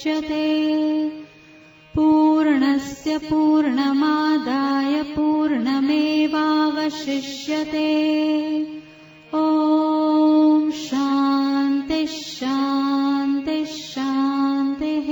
मुच्यते। पूर्णस्य पूर्णमादाय पूर्णमेवावशिष्यते। ॐ शान्ति शान्ति शान्तिः।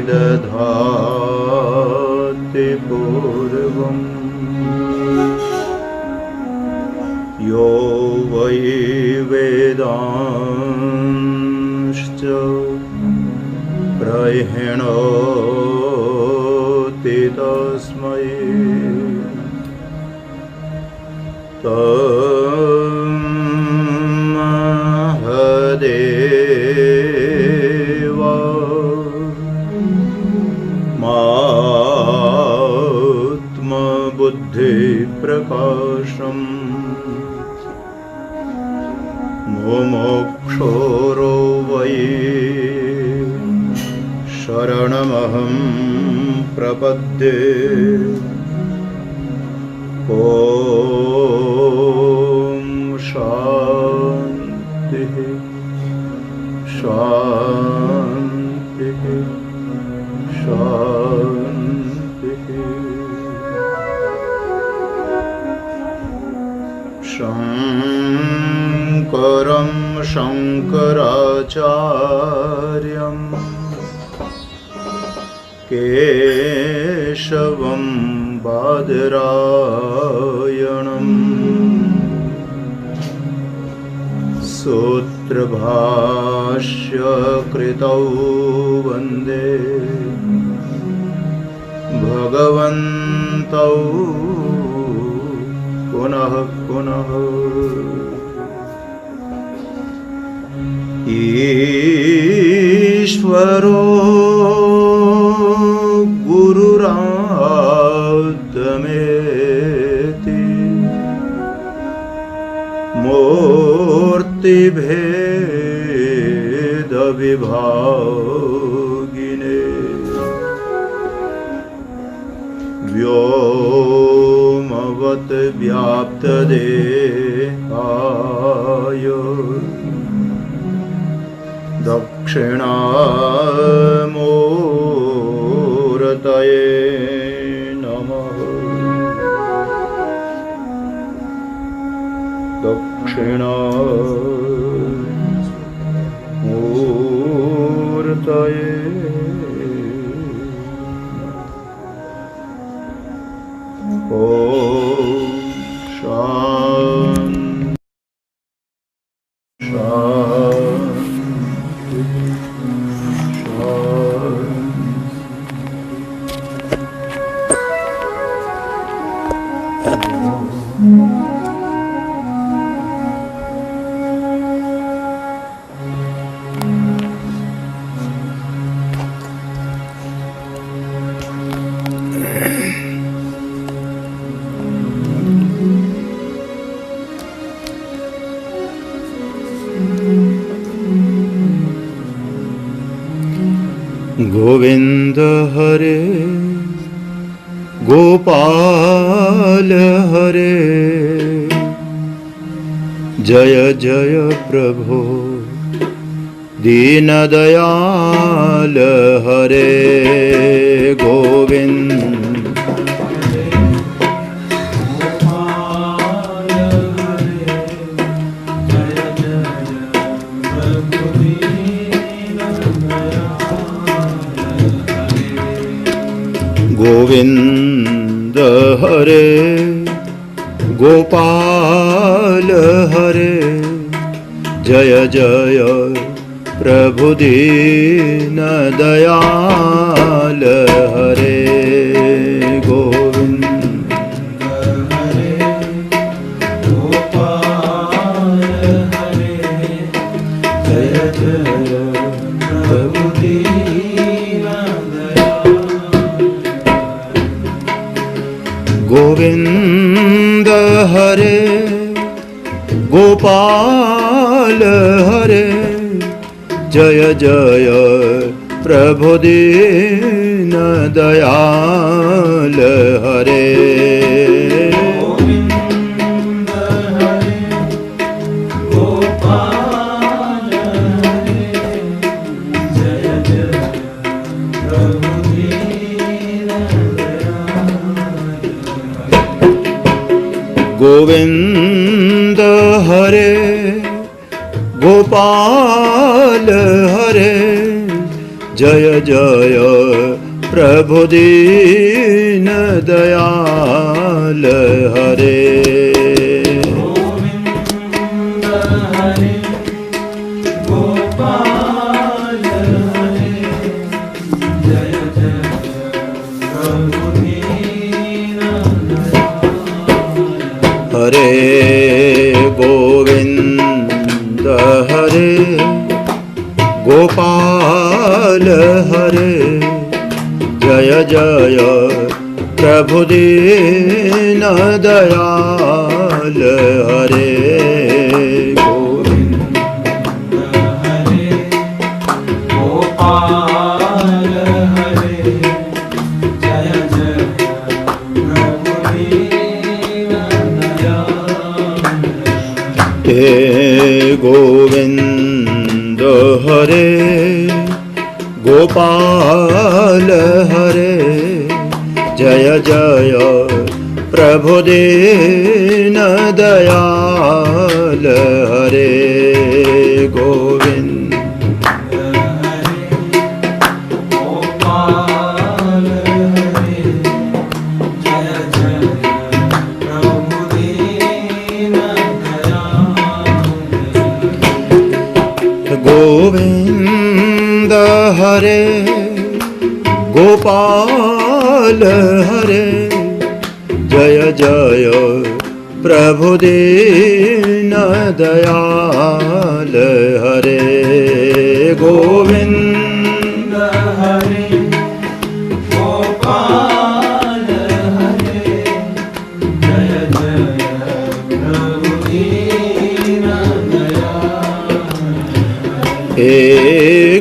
विदधाति पूर्वम् यो वै वेदांश्च प्रहिणोति तस्मै तन्महदेवा आत्मबुद्धिप्रकाशम् मुमुक्षोरो वै शरणमहं प्रपद्ये। ॐ शान्तिः शान्तिः शान्तिः। शङ्करं शङ्कराचार्यं केशवं बादरायणम् सूत्रभाष्यकृतौ वन्दे भगवन्तौ पुनः पुनः। ईश्वरो गुरुरात्मेति मूर्तिभेदविभागिने व्योमवत् व्याप्तदेहाय दक्षिणामूर्तये नमः। दक्षिणामूर्तये। ॐ शान्ति शान्ति गोविंद हरे गोपाल हरे जय जय प्रभो दीनदयाल हरे गोविंद गोविंद हरे गोपाल हरे जय जय प्रभु दीन दयाल हरे गोविंद हरे गोपाल हरे जय जय प्रभु दीन गोविंद हरे गोपाल हरे जय जय प्रभु दीन दयाल हरे गोविंद हरे गोपाल हरे जय जय प्रभु दीन दयाल हरे गोविंद हरे गोपाल हरे जय जय प्रभु दीन हरे गोविंद हरे गोपाल हरे जय जय प्रभु दीन दयाल हरे गोविंद हरे गोपाल हरे जय जय प्रभु दीन दयाल हे गोविंद हरे गोपाल हरे जय जय प्रभु दीन दयाल हरे गोविंद गोपाल हरे जय जय प्रभु दीन दयाल गोविंद हरे गोपाल हरे जय जय प्रभु दीन दयाल हरे गोविंद हरे गोपाल हरे जय जय प्रभु दीन दयाल हे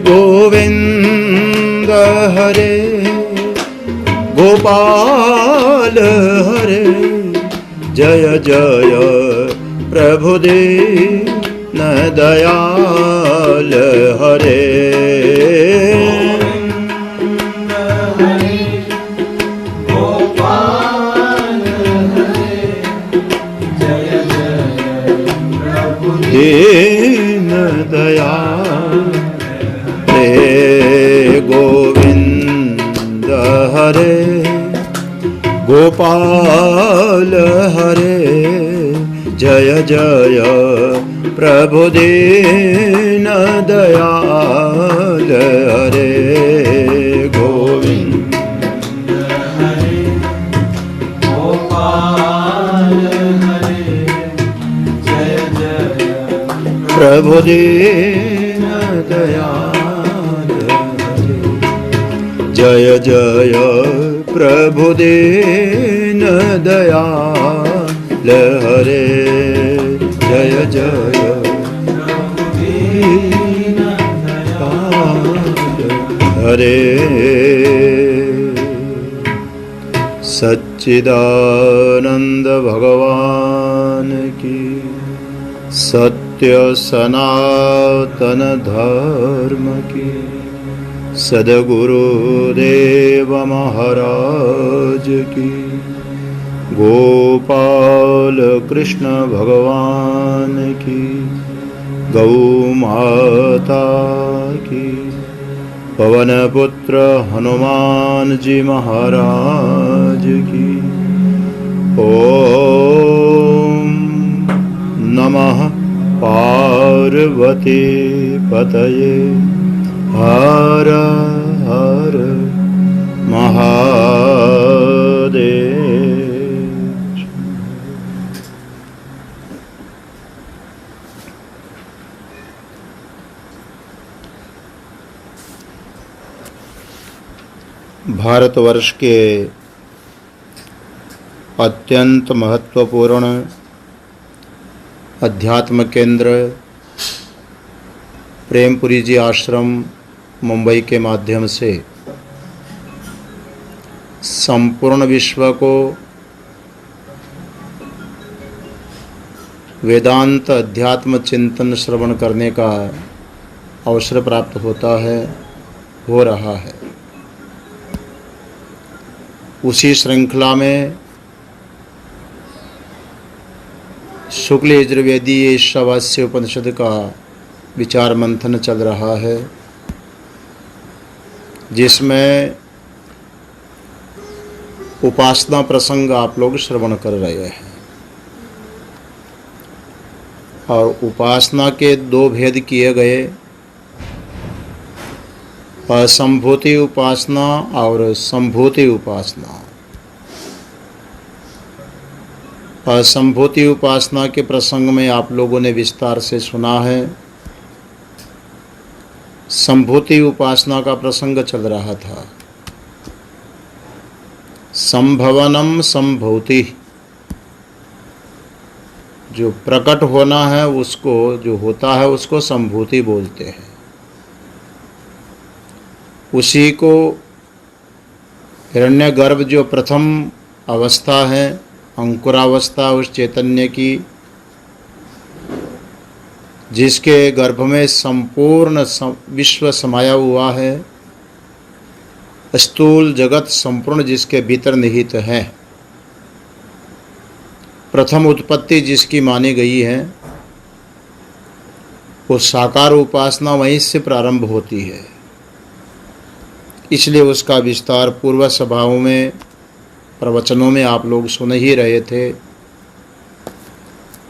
गोविंद हरे गोपाल हरे जय जय प्रभु दीन दयाल हरे गोपाल हरे जय जय प्रभु दीन दयाल हे गोविंद हरे गोपाल हरे जय जय प्रभु दीन दयाल हरे गोविंद हरे गोपाल हरे जय जय प्रभु दीन दयाल हरे जय जय प्रभु दीन दयाल हरे जय जय प्रभु दीन दयाल हरे सच्चिदानंद भगवान की सत्य सनातन धर्म की सद्गुरुदेव महाराज की गोपाल कृष्ण भगवान की गौ माता की पवन पुत्र हनुमान जी महाराज की ओम नमः पार्वती पतये हर हर महादेव। भारतवर्ष के अत्यंत महत्वपूर्ण अध्यात्म केंद्र प्रेमपुरी जी आश्रम मुंबई के माध्यम से संपूर्ण विश्व को वेदांत अध्यात्म चिंतन श्रवण करने का अवसर प्राप्त होता है, हो रहा है। उसी श्रृंखला में शुक्ल यजुर्वेदीय ईशावास्य उपनिषद का विचार मंथन चल रहा है, जिसमें उपासना प्रसंग आप लोग श्रवण कर रहे हैं। और उपासना के दो भेद किए गए, असंभूति उपासना और संभूति उपासना। असंभूति उपासना के प्रसंग में आप लोगों ने विस्तार से सुना है। संभूति उपासना का प्रसंग चल रहा था। संभवनम संभूति, जो प्रकट होना है उसको, जो होता है उसको संभूति बोलते हैं। उसी को हिरण्यगर्भ जो प्रथम अवस्था है, अंकुरावस्था उस चैतन्य की, जिसके गर्भ में संपूर्ण विश्व समाया हुआ है, स्थूल जगत संपूर्ण जिसके भीतर निहित है, प्रथम उत्पत्ति जिसकी मानी गई है, वो साकार उपासना वहीं से प्रारंभ होती है। इसलिए उसका विस्तार पूर्व सभाओं में, प्रवचनों में आप लोग सुन ही रहे थे।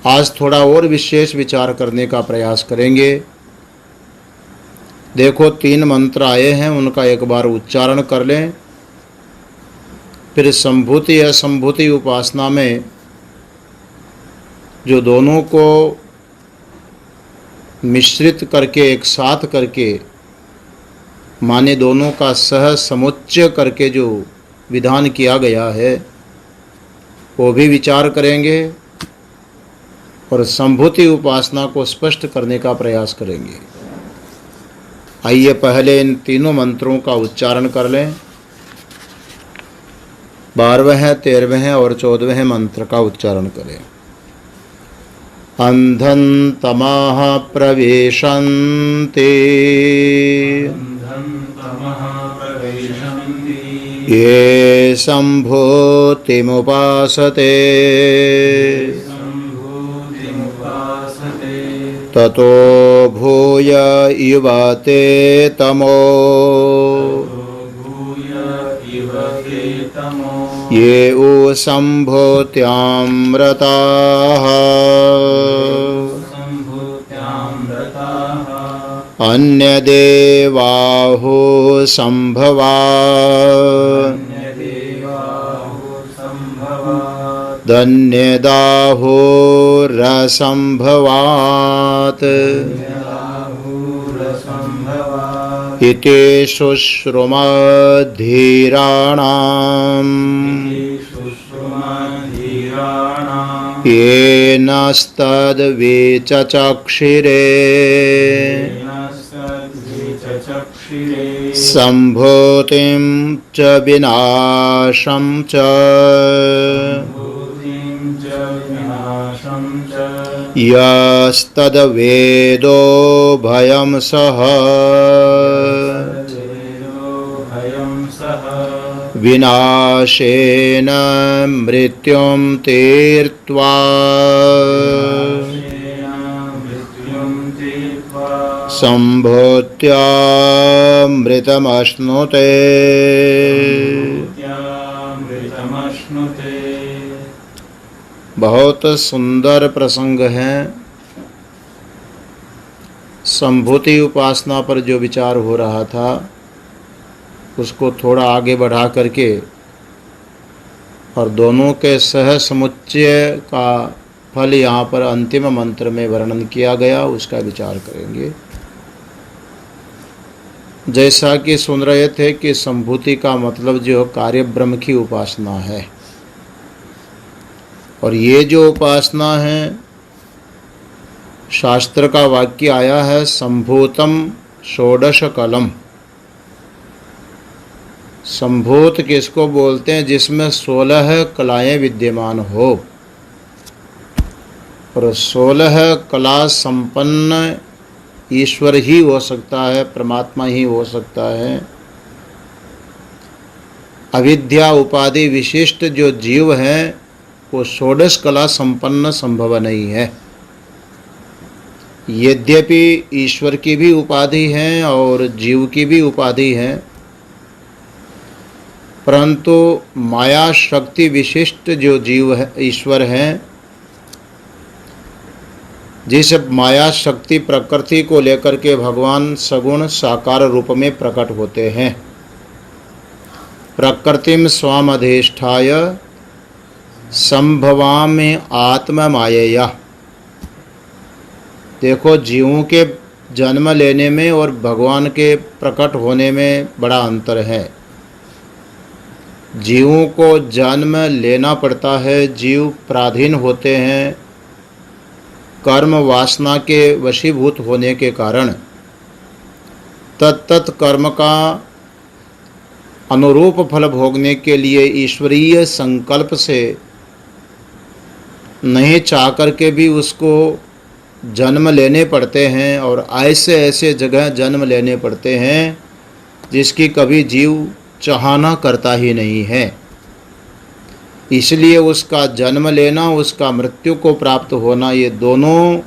आज थोड़ा और विशेष विचार करने का प्रयास करेंगे। देखो 3 मंत्र आए हैं, उनका एक बार उच्चारण कर लें, फिर संभूति असंभूति उपासना में जो दोनों को मिश्रित करके, एक साथ करके, माने दोनों का सह समुच्चय करके जो विधान किया गया है, वो भी विचार करेंगे और संभूति उपासना को स्पष्ट करने का प्रयास करेंगे। आइए पहले इन तीनों मंत्रों का उच्चारण कर लें। 12वें, 13वें और 14वें मंत्र का उच्चारण करें। अंधं तमः प्रविशन्ति ये संभूतिमुपासते ततो भूय युवते तमो ये उ संभूत्यामृताः अन्यदेवाहु संभवात् धन्यदाहुरसंभवात् इति शुश्रुमधीराणाम् येनस्तद्विचचक्षिरे संभूतिं च विनाशं च यस्तद्वेदो भयं सः विनाशेन मृत्युं तीर्त्वा संभूत्यामृतमश्नुते। बहुत सुंदर प्रसंग है। संभूति उपासना पर जो विचार हो रहा था उसको थोड़ा आगे बढ़ा करके और दोनों के सह समुच्चय का फल यहाँ पर अंतिम मंत्र में वर्णन किया गया, उसका विचार करेंगे। जैसा कि सुन रहे थे कि संभूति का मतलब जो कार्य ब्रह्म की उपासना है, और ये जो उपासना है शास्त्र का वाक्य आया है संभूतम षोडश कलम। संभूत किसको बोलते हैं? जिसमें 16 कलाएं विद्यमान हो। और 16 कला संपन्न ईश्वर ही हो सकता है, परमात्मा ही हो सकता है। अविद्या उपाधि विशिष्ट जो जीव हैं वो 16 कला संपन्न संभव नहीं है। यद्यपि ईश्वर की भी उपाधि है और जीव की भी उपाधि है, परंतु माया शक्ति विशिष्ट जो जीव है ईश्वर हैं, जिस माया शक्ति प्रकृति को लेकर के भगवान सगुण साकार रूप में प्रकट होते हैं। प्रकृतिम स्वामधिष्ठाय संभवामि आत्मा मायया। देखो, जीवों के जन्म लेने में और भगवान के प्रकट होने में बड़ा अंतर है। जीवों को जन्म लेना पड़ता है, जीव पराधीन होते हैं कर्म वासना के वशीभूत होने के कारण। तत्त कर्म का अनुरूप फल भोगने के लिए ईश्वरीय संकल्प से नहीं चाह करके भी उसको जन्म लेने पड़ते हैं, और ऐसे ऐसे जगह जन्म लेने पड़ते हैं जिसकी कभी जीव चाहना करता ही नहीं है। इसलिए उसका जन्म लेना, उसका मृत्यु को प्राप्त होना, ये दोनों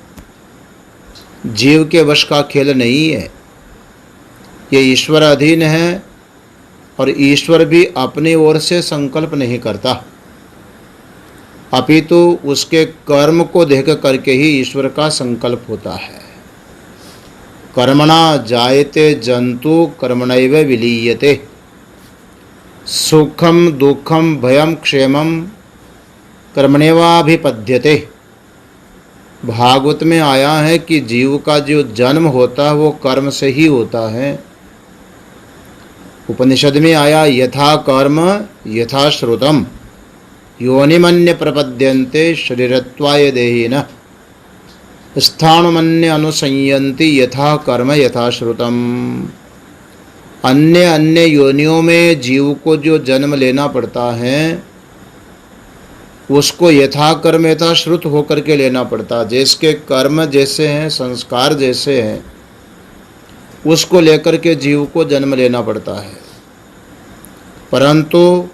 जीव के वश का खेल नहीं है। ये ईश्वर अधीन है, और ईश्वर भी अपनी ओर से संकल्प नहीं करता, अपितु उसके कर्म को देख करके ही ईश्वर का संकल्प होता है। कर्मणा जायते जंतु कर्मणैव विलीयते। सुखम दुखम भयम क्षेमम कर्मणेवाभिपद्यते। भागवत में आया है कि जीव का जो जन्म होता है वो कर्म से ही होता है। उपनिषद में आया यथा कर्म यथा श्रुतम योनिमन्य प्रपद्यन्ते शरीरत्वाय देहिनः स्थाणुमन्य अनुसंयन्ति यथा कर्म यथा श्रुतम। अन्य अन्य योनियों में जीव को जो जन्म लेना पड़ता है उसको यथा कर्म यथा श्रुत होकर के लेना पड़ता है। जिसके कर्म जैसे हैं, संस्कार जैसे हैं, उसको लेकर के जीव को जन्म लेना पड़ता है। परंतु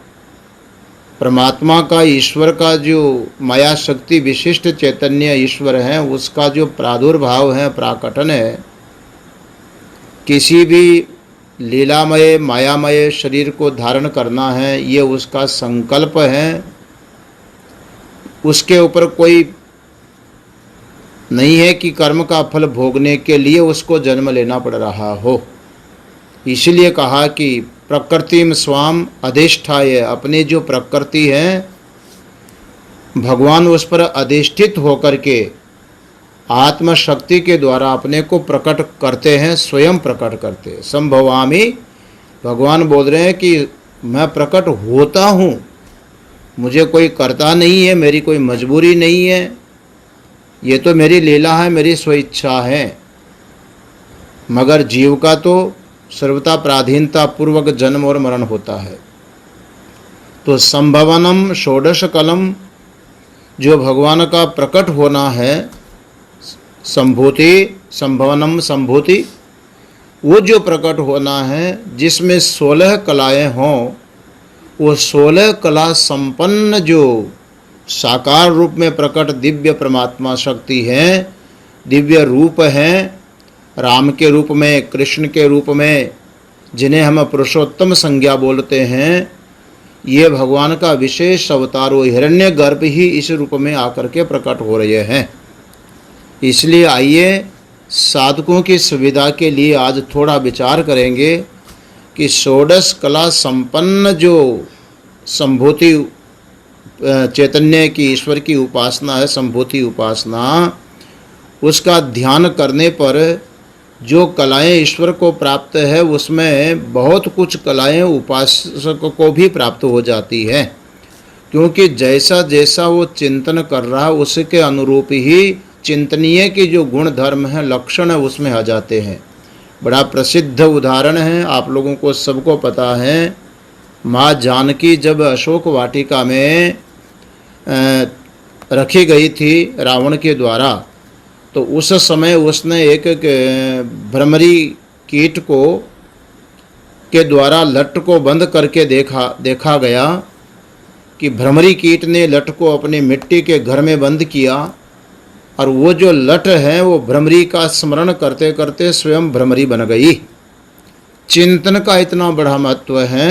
परमात्मा का, ईश्वर का जो माया शक्ति विशिष्ट चैतन्य ईश्वर है, उसका जो प्रादुर्भाव है, प्राकटन है, किसी भी लीलामय मायामय शरीर को धारण करना है, ये उसका संकल्प है। उसके ऊपर कोई नहीं है कि कर्म का फल भोगने के लिए उसको जन्म लेना पड़ रहा हो। इसलिए कहा कि प्रकृतिम स्वाम अधिष्ठाय। अपनी जो प्रकृति है भगवान उस पर अधिष्ठित होकर के आत्मशक्ति के द्वारा अपने को प्रकट करते हैं, स्वयं प्रकट करते हैं। संभवामि, भगवान बोल रहे हैं कि मैं प्रकट होता हूँ, मुझे कोई करता नहीं है, मेरी कोई मजबूरी नहीं है, ये तो मेरी लीला है, मेरी स्वेच्छा है। मगर जीव का तो सर्वथा प्राधीनता पूर्वक जन्म और मरण होता है। तो संभवनम षोडश कलम, जो भगवान का प्रकट होना है, संभूति, संभवनम संभूति, वो जो प्रकट होना है जिसमें 16 कलाएं हों, वो 16 कला संपन्न जो साकार रूप में प्रकट दिव्य परमात्मा शक्ति है, दिव्य रूप हैं, राम के रूप में, कृष्ण के रूप में, जिन्हें हम पुरुषोत्तम संज्ञा बोलते हैं, ये भगवान का विशेष अवतार, वो हिरण्यगर्भ ही इस रूप में आकर के प्रकट हो रहे हैं। इसलिए आइए साधकों की सुविधा के लिए आज थोड़ा विचार करेंगे कि षोडश कला संपन्न जो संभूति चैतन्य की, ईश्वर की उपासना है, संभूति उपासना, उसका ध्यान करने पर जो कलाएं ईश्वर को प्राप्त है उसमें बहुत कुछ कलाएं उपासक को भी प्राप्त हो जाती है। क्योंकि जैसा जैसा वो चिंतन कर रहा है उसके अनुरूप ही चिंतनीय के जो गुण धर्म है, लक्षण है, उसमें आ जाते हैं। बड़ा प्रसिद्ध उदाहरण है, आप लोगों को सबको पता है। माँ जानकी जब अशोक वाटिका में रखी गई थी रावण के द्वारा, तो उस समय उसने एक भ्रमरी कीट को के द्वारा लट को बंद करके देखा गया कि भ्रमरी कीट ने लट को अपने मिट्टी के घर में बंद किया, और वो जो लट है वो भ्रमरी का स्मरण करते करते स्वयं भ्रमरी बन गई। चिंतन का इतना बड़ा महत्व है।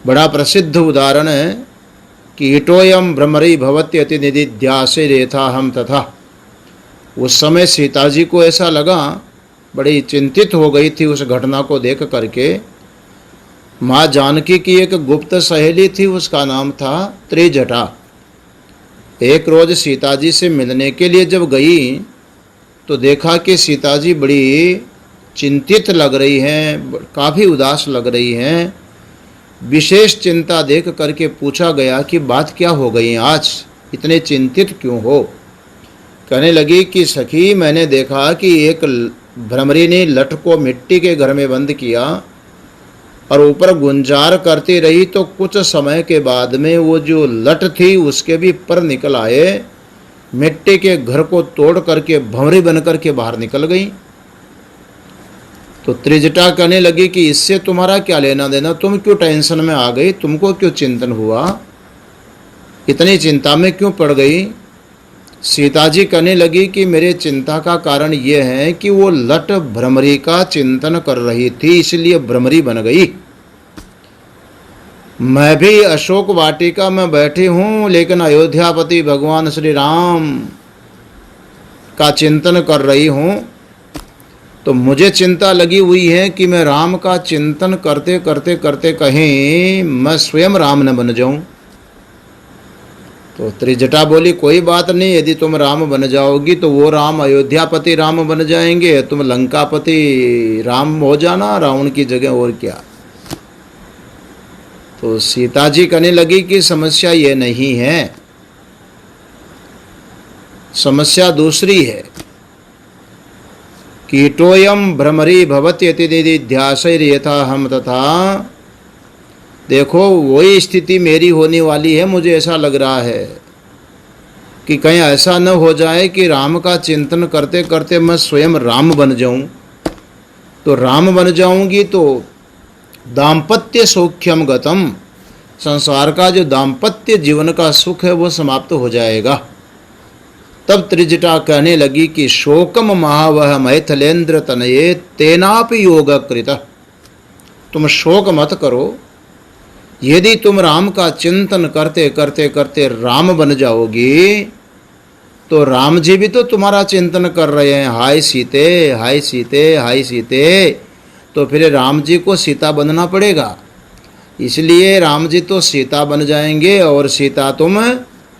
बड़ा प्रसिद्ध उदाहरण है कि ईटोयम भ्रमरी भवति अति निधिध्यासे रेथा हम तथा। उस समय सीता जी को ऐसा लगा, बड़ी चिंतित हो गई थी उस घटना को देख करके। माँ जानकी की एक गुप्त सहेली थी, उसका नाम था त्रिजटा। एक रोज सीता जी से मिलने के लिए जब गई तो देखा कि सीता जी बड़ी चिंतित लग रही हैं, काफ़ी उदास लग रही हैं। विशेष चिंता देख करके पूछा गया कि बात क्या हो गई, आज इतने चिंतित क्यों हो। कहने लगी कि सखी, मैंने देखा कि एक भ्रमरी ने लट को मिट्टी के घर में बंद किया और ऊपर गुंजार करती रही, तो कुछ समय के बाद में वो जो लट थी उसके भी पर निकल आए, मिट्टी के घर को तोड़ करके भंवरी बन करके बाहर निकल गई। तो त्रिजटा कहने लगी कि इससे तुम्हारा क्या लेना देना, तुम क्यों टेंशन में आ गई, तुमको क्यों चिंतन हुआ, इतनी चिंता में क्यों पड़ गई। सीता जी कहने लगी कि मेरे चिंता का कारण ये है कि वो लट भ्रमरी का चिंतन कर रही थी, इसलिए भ्रमरी बन गई। मैं भी अशोक वाटिका में बैठी हूँ, लेकिन अयोध्यापति भगवान श्री राम का चिंतन कर रही हूँ, तो मुझे चिंता लगी हुई है कि मैं राम का चिंतन करते करते करते कहीं मैं स्वयं राम न बन जाऊं। तो त्रिजटा बोली, कोई बात नहीं, यदि तुम राम बन जाओगी तो वो राम अयोध्यापति राम बन जाएंगे, तुम लंकापति राम हो जाना रावण की जगह, और क्या। तो सीता जी कहने लगी कि समस्या ये नहीं है, समस्या दूसरी है। कीटोयम भ्रमरी भवति अति निधिध्यासैर्यथा हम तथा। देखो, वही स्थिति मेरी होने वाली है, मुझे ऐसा लग रहा है कि कहीं ऐसा न हो जाए कि राम का चिंतन करते करते मैं स्वयं राम बन जाऊं। तो राम बन जाऊंगी तो दाम्पत्य सौख्यम गतम, संसार का जो दाम्पत्य जीवन का सुख है वो समाप्त हो जाएगा। तब त्रिजटा कहने लगी कि शोकम महावह मैथिलेन्द्र तनये तेनापि योग कृत। तुम शोक मत करो, यदि तुम राम का चिंतन करते करते करते राम बन जाओगी तो राम जी भी तो तुम्हारा चिंतन कर रहे हैं, हाय सीते हाय सीते हाय सीते। तो फिर राम जी को सीता बनना पड़ेगा, इसलिए राम जी तो सीता बन जाएंगे और सीता तुम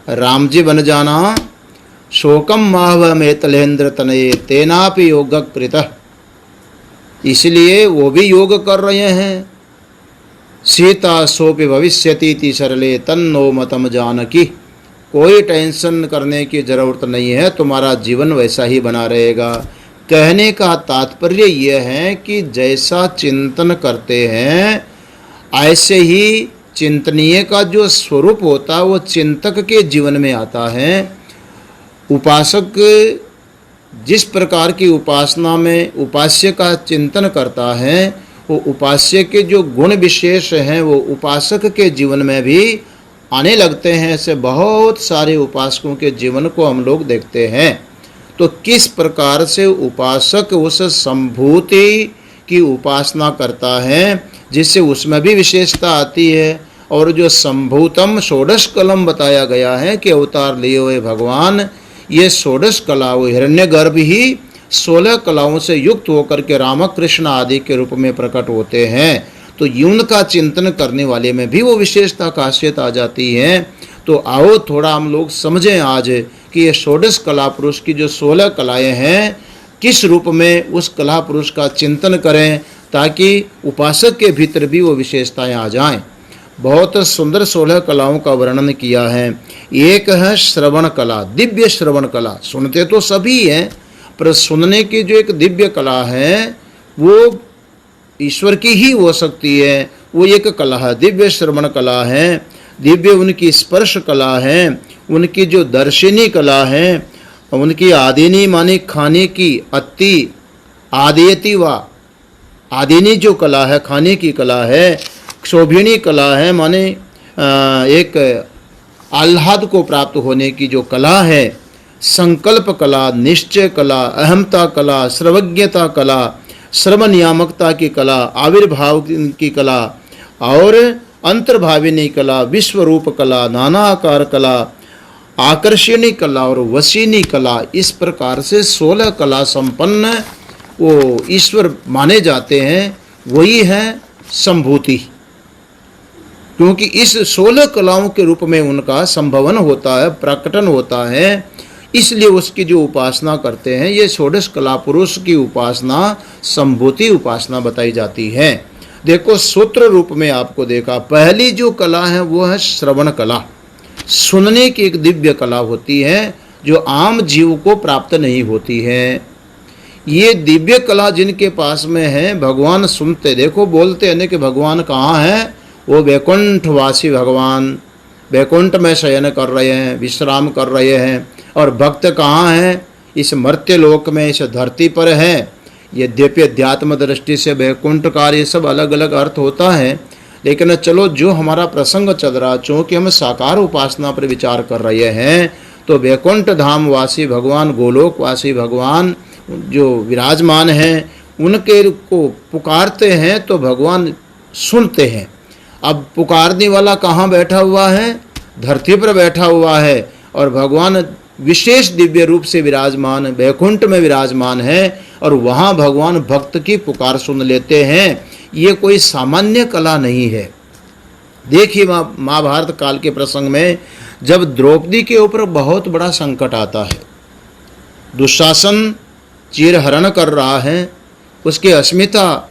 राम जी बन जाना। शोकम माहव मैथिलेन्द्र तनये तेनापि योग कृतः, इसलिए वो भी योग कर रहे हैं। सीता सोपि भविष्यति सरले तन्नो मतम जानकी। कोई टेंशन करने की जरूरत नहीं है, तुम्हारा जीवन वैसा ही बना रहेगा। कहने का तात्पर्य यह है कि जैसा चिंतन करते हैं ऐसे ही चिंतनीय का जो स्वरूप होता है वो चिंतक के जीवन में आता है। उपासक जिस प्रकार की उपासना में उपास्य का चिंतन करता है, वो उपास्य के जो गुण विशेष हैं वो उपासक के जीवन में भी आने लगते हैं। ऐसे बहुत सारे उपासकों के जीवन को हम लोग देखते हैं। तो किस प्रकार से उपासक उस संभूति की उपासना करता है जिससे उसमें भी विशेषता आती है। और जो संभूतम षोडश कलम बताया गया है कि अवतार लिए हुए भगवान, ये षोडश कला वो हिरण्यगर्भ ही 16 कलाओं से युक्त होकर के रामकृष्ण आदि के रूप में प्रकट होते हैं। तो यून का चिंतन करने वाले में भी वो विशेषता खासियत आ जाती है। तो आओ थोड़ा हम लोग समझें आज कि ये षोडश कला पुरुष की जो 16 कलाएं हैं किस रूप में उस कला पुरुष का चिंतन करें ताकि उपासक के भीतर भी वो विशेषताएं आ जाएं। बहुत सुंदर 16 कलाओं का वर्णन किया है। एक है श्रवण कला, दिव्य श्रवण कला। सुनते तो सभी हैं, पर सुनने की जो एक दिव्य कला है वो ईश्वर की ही हो सकती है। वो एक कला है, दिव्य श्रवण कला है, दिव्य उनकी स्पर्श कला है, उनकी जो दर्शनी कला है, उनकी आदिनी माने खाने की, अति आदियति व आदिनी जो कला है, खाने की कला है, क्षोभिणी कला है माने एक आह्लाद को प्राप्त होने की जो कला है, संकल्प कला, निश्चय कला, अहमता कला, सर्वज्ञता कला, श्रम नियामकता की कला, आविर्भाव की कला और अंतर्भाविनी कला, विश्वरूप कला, नाना आकार कला, आकर्षणी कला और वसीनी कला, इस प्रकार से 16 कला संपन्न वो ईश्वर माने जाते हैं। वही है संभूति, क्योंकि इस 16 कलाओं के रूप में उनका संभवन होता है, प्रकटन होता है, इसलिए उसकी जो उपासना करते हैं ये 16 कला पुरुष की उपासना संभूति उपासना बताई जाती है। देखो सूत्र रूप में आपको देखा, पहली जो कला है वो है श्रवण कला, सुनने की एक दिव्य कला होती है जो आम जीव को प्राप्त नहीं होती है। ये दिव्य कला जिनके पास में है, भगवान सुनते, देखो बोलते हैं कि भगवान कहाँ है, वो वैकुंठवासी भगवान वैकुंठ में शयन कर रहे हैं, विश्राम कर रहे हैं। और भक्त कहाँ हैं, इस मर्त्य लोक में, इस धरती पर है। यद्यपि अध्यात्म दृष्टि से वैकुंठ कार्य ये सब अलग अलग अर्थ होता है, लेकिन चलो जो हमारा प्रसंग चल रहा, चूँकि हम साकार उपासना पर विचार कर रहे हैं, तो वैकुंठ धाम वासी भगवान, गोलोकवासी भगवान जो विराजमान हैं, उनके को पुकारते हैं तो भगवान सुनते हैं। अब पुकारने वाला कहाँ बैठा हुआ है, धरती पर बैठा हुआ है, और भगवान विशेष दिव्य रूप से विराजमान वैकुंठ में विराजमान है, और वहाँ भगवान भक्त की पुकार सुन लेते हैं। ये कोई सामान्य कला नहीं है। देखिए महाभारत काल के प्रसंग में जब द्रौपदी के ऊपर बहुत बड़ा संकट आता है, दुशासन चीरहरण कर रहा है, उसकी अस्मिता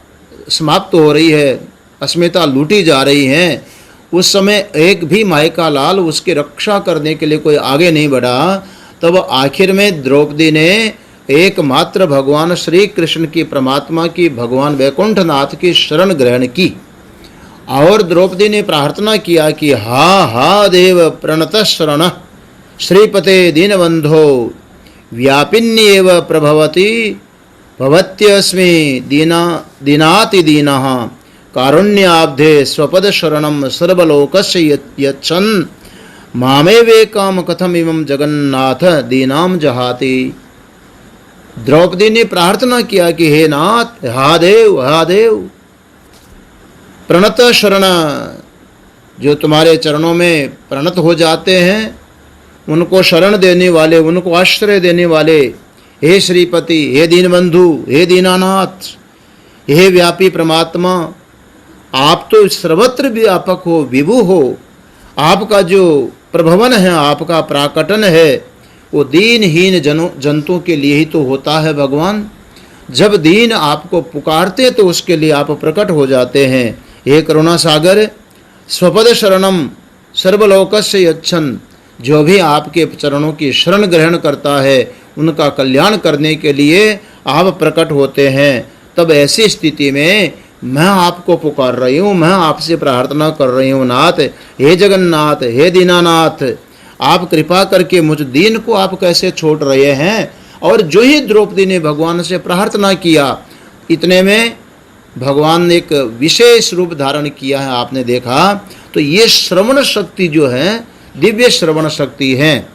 समाप्त हो रही है, अस्मिता लूटी जा रही है, उस समय एक भी मायका लाल उसकी रक्षा करने के लिए कोई आगे नहीं बढ़ा। तब आखिर में द्रौपदी ने एकमात्र भगवान श्री कृष्ण की, परमात्मा की, भगवान वैकुंठनाथ की शरण ग्रहण की, और द्रौपदी ने प्रार्थना किया कि हा देव प्रणत शरण श्रीपते दीनबंधो व्यापिन्येव प्रभवति भवत्यस्मि दीनाति दीनः कारुण्याब्धे स्वपद शरणम सर्वलोकस्य यच्छन् मामेवेकाम कथमिमं जगन्नाथ दीनाम जहाति। द्रौपदी ने प्रार्थना किया कि हे नाथ, हा देव प्रणत शरण, जो तुम्हारे चरणों में प्रणत हो जाते हैं, उनको शरण देने वाले, उनको आश्रय देने वाले, हे श्रीपति, हे दीनबंधु, हे दीनानाथ, हे व्यापी परमात्मा, आप तो सर्वत्र व्यापक हो, विभु हो, आपका जो प्रभवन है, आपका प्राकटन है, वो दीनहीन जंतुओं के लिए ही तो होता है भगवान। जब दीन आपको पुकारते तो उसके लिए आप प्रकट हो जाते हैं। हे करुणा सागर, स्वपद शरणम सर्वलोकस्य यच्छन्, जो भी आपके चरणों की शरण ग्रहण करता है उनका कल्याण करने के लिए आप प्रकट होते हैं। तब ऐसी स्थिति में मैं आपको पुकार रही हूँ, मैं आपसे प्रार्थना कर रही हूँ, नाथ, हे जगन्नाथ, हे दीनानाथ, आप कृपा करके मुझ दीन को आप कैसे छोड़ रहे हैं। और जो ही द्रौपदी ने भगवान से प्रार्थना किया, इतने में भगवान ने एक विशेष रूप धारण किया है, आपने देखा। तो ये श्रवण शक्ति जो है, दिव्य श्रवण शक्ति है।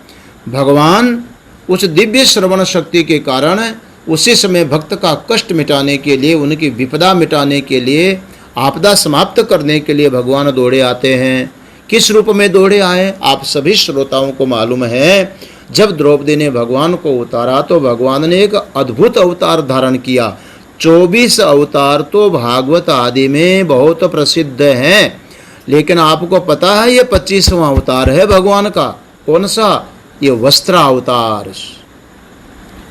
भगवान उस दिव्य श्रवण शक्ति के कारण उसी समय भक्त का कष्ट मिटाने के लिए, उनकी विपदा मिटाने के लिए, आपदा समाप्त करने के लिए भगवान दौड़े आते हैं। किस रूप में दौड़े आए, आप सभी श्रोताओं को मालूम है। जब द्रौपदी ने भगवान को उतारा तो भगवान ने एक अद्भुत अवतार धारण किया। 24 अवतार तो भागवत आदि में बहुत प्रसिद्ध हैं, लेकिन आपको पता है ये 25वां अवतार है भगवान का। कौन सा? ये वस्त्र अवतार।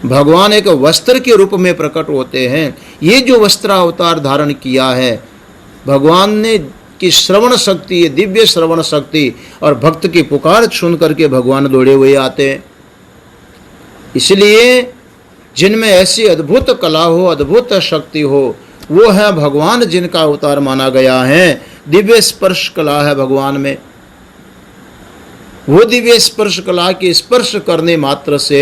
भगवान एक वस्त्र के रूप में प्रकट होते हैं। ये जो वस्त्र अवतार धारण किया है भगवान ने, की श्रवण शक्ति, ये दिव्य श्रवण शक्ति और भक्त की पुकार सुन करके भगवान दौड़े हुए आते हैं। इसलिए जिनमें ऐसी अद्भुत कला हो, अद्भुत शक्ति हो, वो है भगवान जिनका अवतार माना गया है। दिव्य स्पर्श कला है भगवान में। वो दिव्य स्पर्श कला की स्पर्श करने मात्र से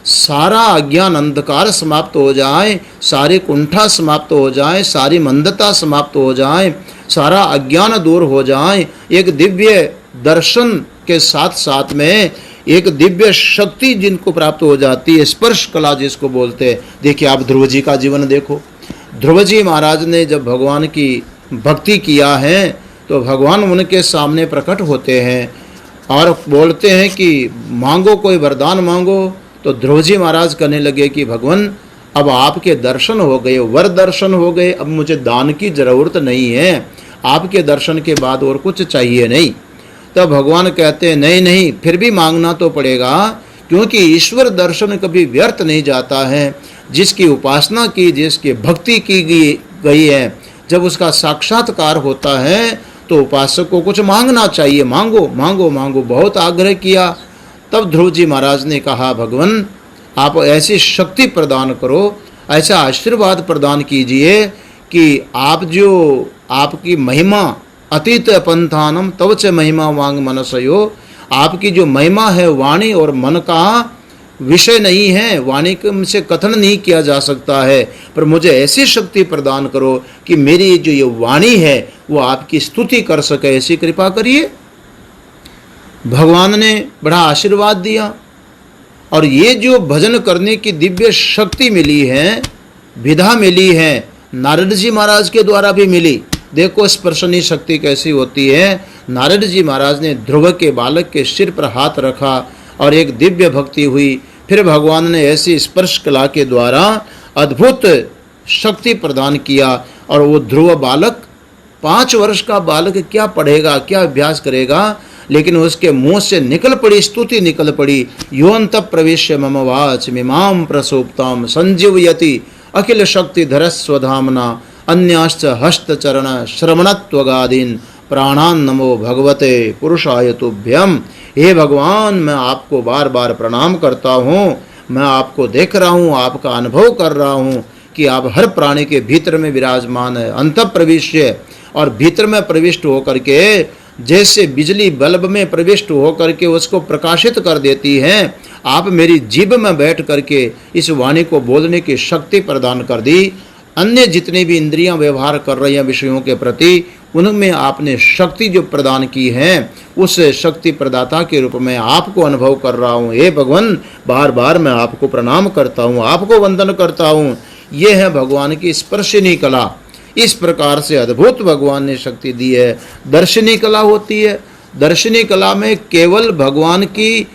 सारा अज्ञान अंधकार समाप्त हो जाए, सारी कुंठा समाप्त हो जाए, सारी मंदता समाप्त हो जाए, सारा अज्ञान दूर हो जाए। एक दिव्य दर्शन के साथ साथ में एक दिव्य शक्ति जिनको प्राप्त हो जाती है, स्पर्श कला जिसको बोलते हैं। देखिए आप ध्रुव जी का जीवन देखो। ध्रुव जी महाराज ने जब भगवान की भक्ति किया है तो भगवान उनके सामने प्रकट होते हैं और बोलते हैं कि मांगो, कोई वरदान मांगो। तो ध्रुव जी महाराज कहने लगे कि भगवान अब आपके दर्शन हो गए, वर दर्शन हो गए, अब मुझे दान की जरूरत नहीं है, आपके दर्शन के बाद और कुछ चाहिए नहीं। तब भगवान कहते हैं नहीं नहीं, फिर भी मांगना तो पड़ेगा, क्योंकि ईश्वर दर्शन कभी व्यर्थ नहीं जाता है। जिसकी उपासना की, जिसकी भक्ति की गई है, जब उसका साक्षात्कार होता है तो उपासक को कुछ मांगना चाहिए। मांगो मांगो मांगो, बहुत आग्रह किया। तब ध्रुव जी महाराज ने कहा भगवान आप ऐसी शक्ति प्रदान करो, ऐसा आशीर्वाद प्रदान कीजिए कि आप जो आपकी महिमा अतीत पंथानम तव च महिमा वांग मनसयो, आपकी जो महिमा है वाणी और मन का विषय नहीं है, वाणी से कथन नहीं किया जा सकता है, पर मुझे ऐसी शक्ति प्रदान करो कि मेरी जो ये वाणी है वो आपकी स्तुति कर सके, ऐसी कृपा करिए। भगवान ने बड़ा आशीर्वाद दिया और ये जो भजन करने की दिव्य शक्ति मिली है, विधा मिली है, नारद जी महाराज के द्वारा भी मिली। देखो स्पर्शनी शक्ति कैसी होती है। नारद जी महाराज ने ध्रुव के बालक के सिर पर हाथ रखा और एक दिव्य भक्ति हुई। फिर भगवान ने ऐसी स्पर्श कला के द्वारा अद्भुत शक्ति प्रदान किया और वो ध्रुव बालक 5 वर्ष का बालक क्या पढ़ेगा, क्या अभ्यास करेगा, लेकिन उसके मुंह से निकल पड़ी स्तुति, निकल पड़ी। योऽन्त प्रविश्य मम वाच मिमां प्रसुप्तां संजीवयति अखिल शक्ति धरस्वधामना अन्याश्च हस्तचरण श्रवणत्वगादीन प्राणान नमो भगवते पुरुषाय तुभ्यम। हे भगवान, मैं आपको बार बार प्रणाम करता हूँ। मैं आपको देख रहा हूँ, आपका अनुभव कर रहा हूँ कि आप हर प्राणी के भीतर में विराजमान है। अंत प्रविश्य, और भीतर में प्रविष्ट होकर के जैसे बिजली बल्ब में प्रविष्ट होकर के उसको प्रकाशित कर देती है, आप मेरी जीभ में बैठ करके इस वाणी को बोलने की शक्ति प्रदान कर दी। अन्य जितने भी इंद्रियां व्यवहार कर रही हैं विषयों के प्रति, उनमें आपने शक्ति जो प्रदान की है, उस शक्ति प्रदाता के रूप में आपको अनुभव कर रहा हूँ। हे भगवान, बार बार मैं आपको प्रणाम करता हूँ, आपको वंदन करता हूँ। ये है भगवान की स्पर्शनी कला। इस प्रकार से अद्भुत भगवान ने शक्ति दी है। दर्शनी कला होती है। दर्शनी कला में केवल भगवान की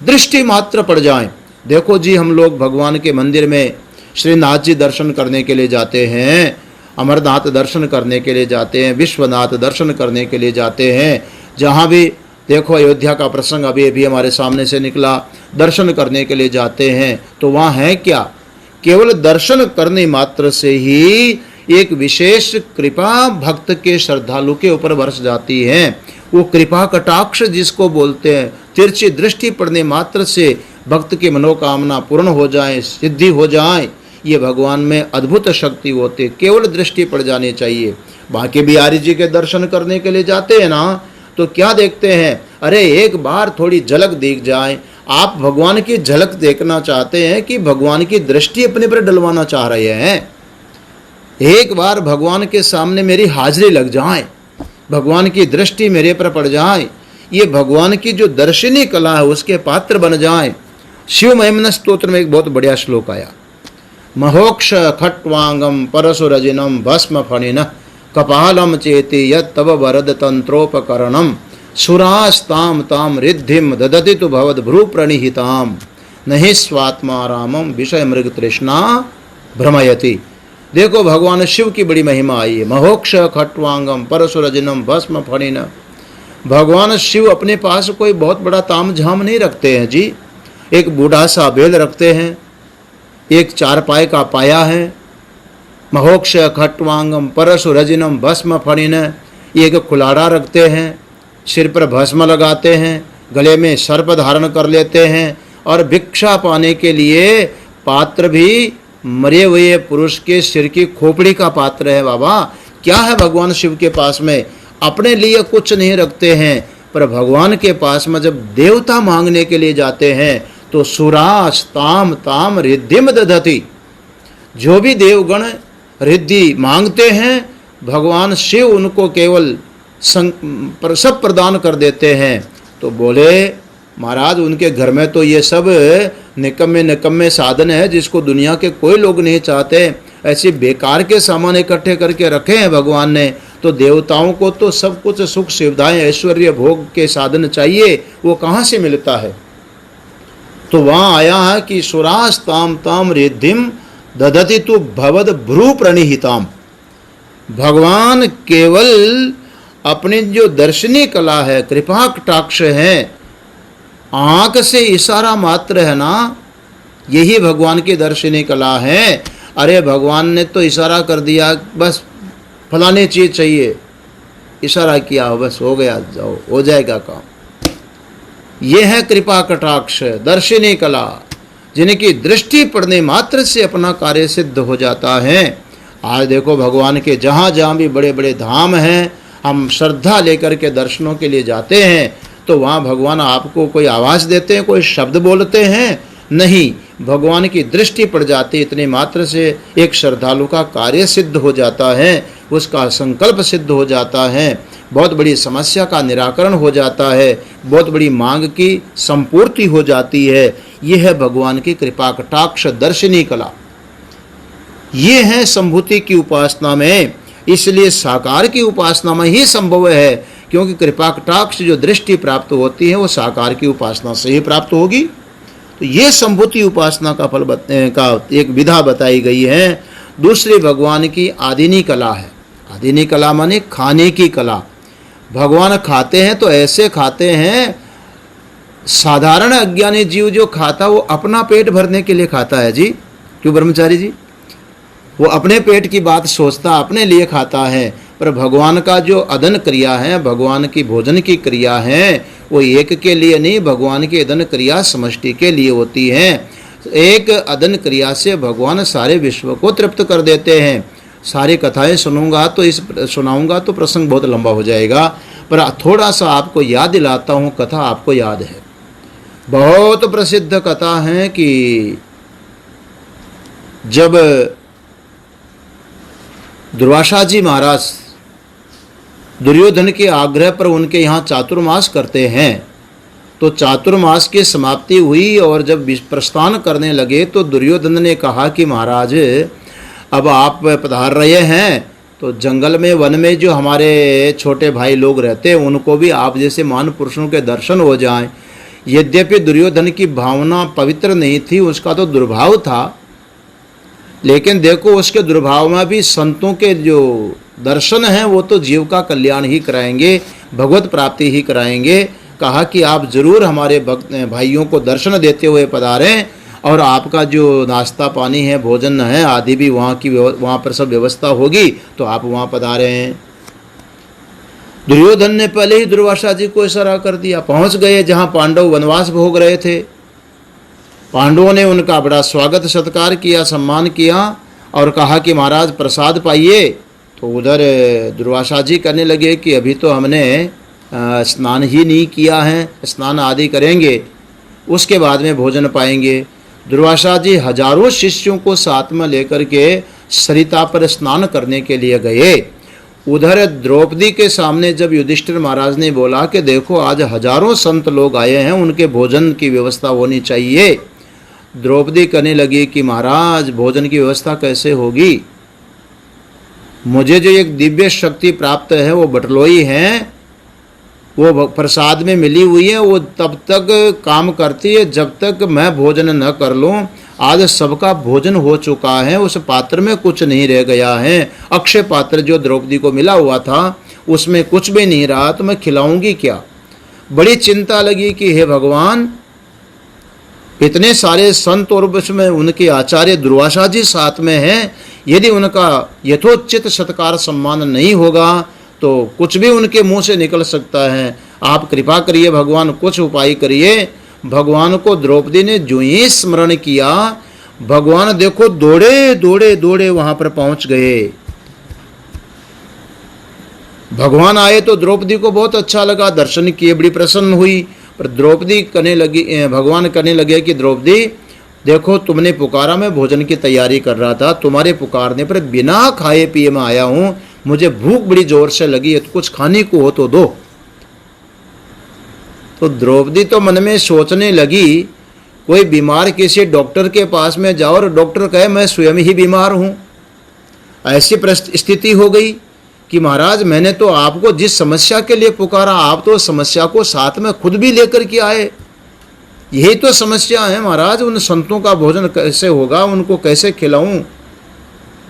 दृष्टि मात्र पड़ जाए। देखो जी, हम लोग भगवान के मंदिर में श्रीनाथ जी दर्शन करने के लिए जाते हैं, अमरनाथ दर्शन करने के लिए जाते हैं, विश्वनाथ दर्शन करने के लिए जाते हैं। जहाँ भी देखो, अयोध्या का प्रसंग अभी अभी हमारे सामने से निकला, दर्शन करने के लिए जाते हैं तो वहाँ है क्या? केवल दर्शन करने मात्र से ही एक विशेष कृपा भक्त के श्रद्धालु के ऊपर बरस जाती है। वो कृपा कटाक्ष जिसको बोलते हैं, तिरछी दृष्टि पड़ने मात्र से भक्त की मनोकामना पूर्ण हो जाए, सिद्धि हो जाए, ये भगवान में अद्भुत शक्ति होती। केवल दृष्टि पड़ जानी चाहिए। बाकी बिहारी जी के दर्शन करने के लिए जाते हैं ना, तो क्या देखते हैं? अरे एक बार थोड़ी झलक दिख जाए। आप भगवान की झलक देखना चाहते हैं कि भगवान की दृष्टि अपने पर डलवाना चाह रहे हैं? एक बार भगवान के सामने मेरी हाजिरी लग जाए, भगवान की दृष्टि मेरे पर पड़ जाए, ये भगवान की जो दर्शनी कला है उसके पात्र बन जाए। शिव महिमन स्तोत्र में एक बहुत बढ़िया श्लोक आया, महोक्ष खट्वांगम परशुरजिनम भस्म फणिन कपालम चेति यत् तव वरद तंत्रोपकरणम सुरास्ताम ताम रिद्धिम ददति तु भवद भ्रू प्रणिहिताम नहि स्वात्मा रामम विषय मृग तृष्णा भ्रमयति। देखो भगवान शिव की बड़ी महिमा आई है। महोक्ष खट्वांगम परशुरजिनम भस्म फणिन। भगवान शिव अपने पास कोई बहुत बड़ा ताम झाम नहीं रखते हैं जी। एक बूढ़ा सा बेल रखते हैं, एक चारपाई का पाया है। महोक्ष खट्वांगम परशुरजिनम भस्म फणिन, एक कुल्हाड़ा रखते हैं, सिर पर भस्म लगाते हैं, गले में सर्प धारण कर लेते हैं और भिक्षा पाने के लिए पात्र भी मरे हुए पुरुष के सिर की खोपड़ी का पात्र है। बाबा क्या है भगवान शिव के पास में? अपने लिए कुछ नहीं रखते हैं, पर भगवान के पास में जब देवता मांगने के लिए जाते हैं तो सुरास ताम ताम रिद्धिम दधति, जो भी देवगण रिद्धि मांगते हैं भगवान शिव उनको केवल सब प्रदान कर देते हैं। तो बोले महाराज उनके घर में तो ये सब निकम्मे निकम्मे साधन है जिसको दुनिया के कोई लोग नहीं चाहते, ऐसे बेकार के सामान इकट्ठे करके रखे हैं भगवान ने। तो देवताओं को तो सब कुछ सुख सुविधाएं ऐश्वर्य भोग के साधन चाहिए, वो कहाँ से मिलता है? तो वहाँ आया है कि सुरास ताम ताम रिद्धिम दधति तु भवद भ्रू प्रणिहिताम। भगवान केवल अपनी जो दर्शनी कला है, कृपा कटाक्ष है, आंख से इशारा मात्र है ना, यही भगवान की दर्शनी कला है। अरे भगवान ने तो इशारा कर दिया, बस फलानी चीज चाहिए, इशारा किया बस हो गया, जाओ हो जाएगा काम। यह है कृपा कटाक्ष दर्शनी कला, जिनकी दृष्टि पड़ने मात्र से अपना कार्य सिद्ध हो जाता है। आज देखो भगवान के जहाँ जहाँ भी बड़े बड़े धाम हैं, हम श्रद्धा लेकर के दर्शनों के लिए जाते हैं तो वहाँ भगवान आपको कोई आवाज़ देते हैं, कोई शब्द बोलते हैं? नहीं, भगवान की दृष्टि पड़ जाती, इतने मात्र से एक श्रद्धालु का कार्य सिद्ध हो जाता है, उसका संकल्प सिद्ध हो जाता है, बहुत बड़ी समस्या का निराकरण हो जाता है, बहुत बड़ी मांग की संपूर्ति हो जाती है। यह है भगवान की कृपा कटाक्ष दर्शनी कला। ये है संभूति की उपासना में, इसलिए साकार की उपासना में ही संभव है, क्योंकि कृपा कटाक्ष जो दृष्टि प्राप्त होती है वो साकार की उपासना से ही प्राप्त होगी। तो ये संभूति उपासना का फल का एक विधा बताई गई है। दूसरी भगवान की आदिनी कला है। आदिनी कला माने खाने की कला। भगवान खाते हैं तो ऐसे खाते हैं, साधारण अज्ञानी जीव जो खाता वो अपना पेट भरने के लिए खाता है जी। क्यों ब्रह्मचारी जी? वो अपने पेट की बात सोचता, अपने लिए खाता है। पर भगवान का जो अदन क्रिया है, भगवान की भोजन की क्रिया है, वो एक के लिए नहीं, भगवान की अदन क्रिया समष्टि के लिए होती है। एक अदन क्रिया से भगवान सारे विश्व को तृप्त कर देते हैं। सारी कथाएं सुनाऊंगा तो प्रसंग बहुत लंबा हो जाएगा, पर थोड़ा सा आपको याद दिलाता हूँ। कथा आपको याद है, बहुत प्रसिद्ध कथा है कि जब दुर्वासा जी महाराज दुर्योधन के आग्रह पर उनके यहाँ चातुर्मास करते हैं, तो चातुर्मास की समाप्ति हुई और जब प्रस्थान करने लगे तो दुर्योधन ने कहा कि महाराज अब आप पधार रहे हैं तो जंगल में वन में जो हमारे छोटे भाई लोग रहते हैं उनको भी आप जैसे महान पुरुषों के दर्शन हो जाएं। यद्यपि दुर्योधन की भावना पवित्र नहीं थी, उसका तो दुर्भाव था, लेकिन देखो उसके दुर्भाव में भी संतों के जो दर्शन हैं वो तो जीव का कल्याण ही कराएंगे, भगवत प्राप्ति ही कराएंगे। कहा कि आप जरूर हमारे भक्त भाइयों को दर्शन देते हुए पधारें और आपका जो नाश्ता पानी है, भोजन है आदि भी वहाँ पर सब व्यवस्था होगी, तो आप वहाँ पधारें। दुर्योधन ने पहले ही दुर्वासा जी को इशारा कर दिया। पहुँच गए जहाँ पांडव वनवास भोग रहे थे। पांडवों ने उनका बड़ा स्वागत सत्कार किया, सम्मान किया और कहा कि महाराज प्रसाद पाइए। तो उधर दुर्वासा जी कहने लगे कि अभी तो हमने स्नान ही नहीं किया है, स्नान आदि करेंगे उसके बाद में भोजन पाएंगे। दुर्वासा जी हजारों शिष्यों को साथ में लेकर के सरिता पर स्नान करने के लिए गए। उधर द्रौपदी के सामने जब युधिष्ठिर महाराज ने बोला कि देखो आज हजारों संत लोग आए हैं, उनके भोजन की व्यवस्था होनी चाहिए, द्रौपदी कहने लगी कि महाराज भोजन की व्यवस्था कैसे होगी? मुझे जो एक दिव्य शक्ति प्राप्त है वो बटलोई है, वो प्रसाद में मिली हुई है, वो तब तक काम करती है जब तक मैं भोजन न कर लूँ। आज सबका भोजन हो चुका है, उस पात्र में कुछ नहीं रह गया है। अक्षय पात्र जो द्रौपदी को मिला हुआ था उसमें कुछ भी नहीं रहा, तो मैं खिलाऊंगी क्या? बड़ी चिंता लगी कि हे भगवान, इतने सारे संत और उसमें उनके आचार्य दुर्वासा जी साथ में हैं, यदि उनका यथोचित सत्कार सम्मान नहीं होगा तो कुछ भी उनके मुंह से निकल सकता है। आप कृपा करिए भगवान, कुछ उपाय करिए। भगवान को द्रौपदी ने जो ही स्मरण किया, भगवान देखो दौड़े दौड़े दौड़े वहां पर पहुंच गए। भगवान आए तो द्रौपदी को बहुत अच्छा लगा, दर्शन किए, बड़ी प्रसन्न हुई। पर द्रौपदी कहने लगी, भगवान कहने लगे कि द्रौपदी देखो तुमने पुकारा, मैं भोजन की तैयारी कर रहा था, तुम्हारे पुकारने पर बिना खाए पिए मैं आया हूं, मुझे भूख बड़ी जोर से लगी है, तो कुछ खाने को हो तो दो। तो द्रौपदी तो मन में सोचने लगी, कोई बीमार किसी डॉक्टर के पास में जाओ और डॉक्टर कहे मैं स्वयं ही बीमार हूं। ऐसी स्थिति हो गई कि महाराज मैंने तो आपको जिस समस्या के लिए पुकारा, आप तो समस्या को साथ में खुद भी लेकर के आए। यही तो समस्या है महाराज, उन संतों का भोजन कैसे होगा, उनको कैसे खिलाऊं।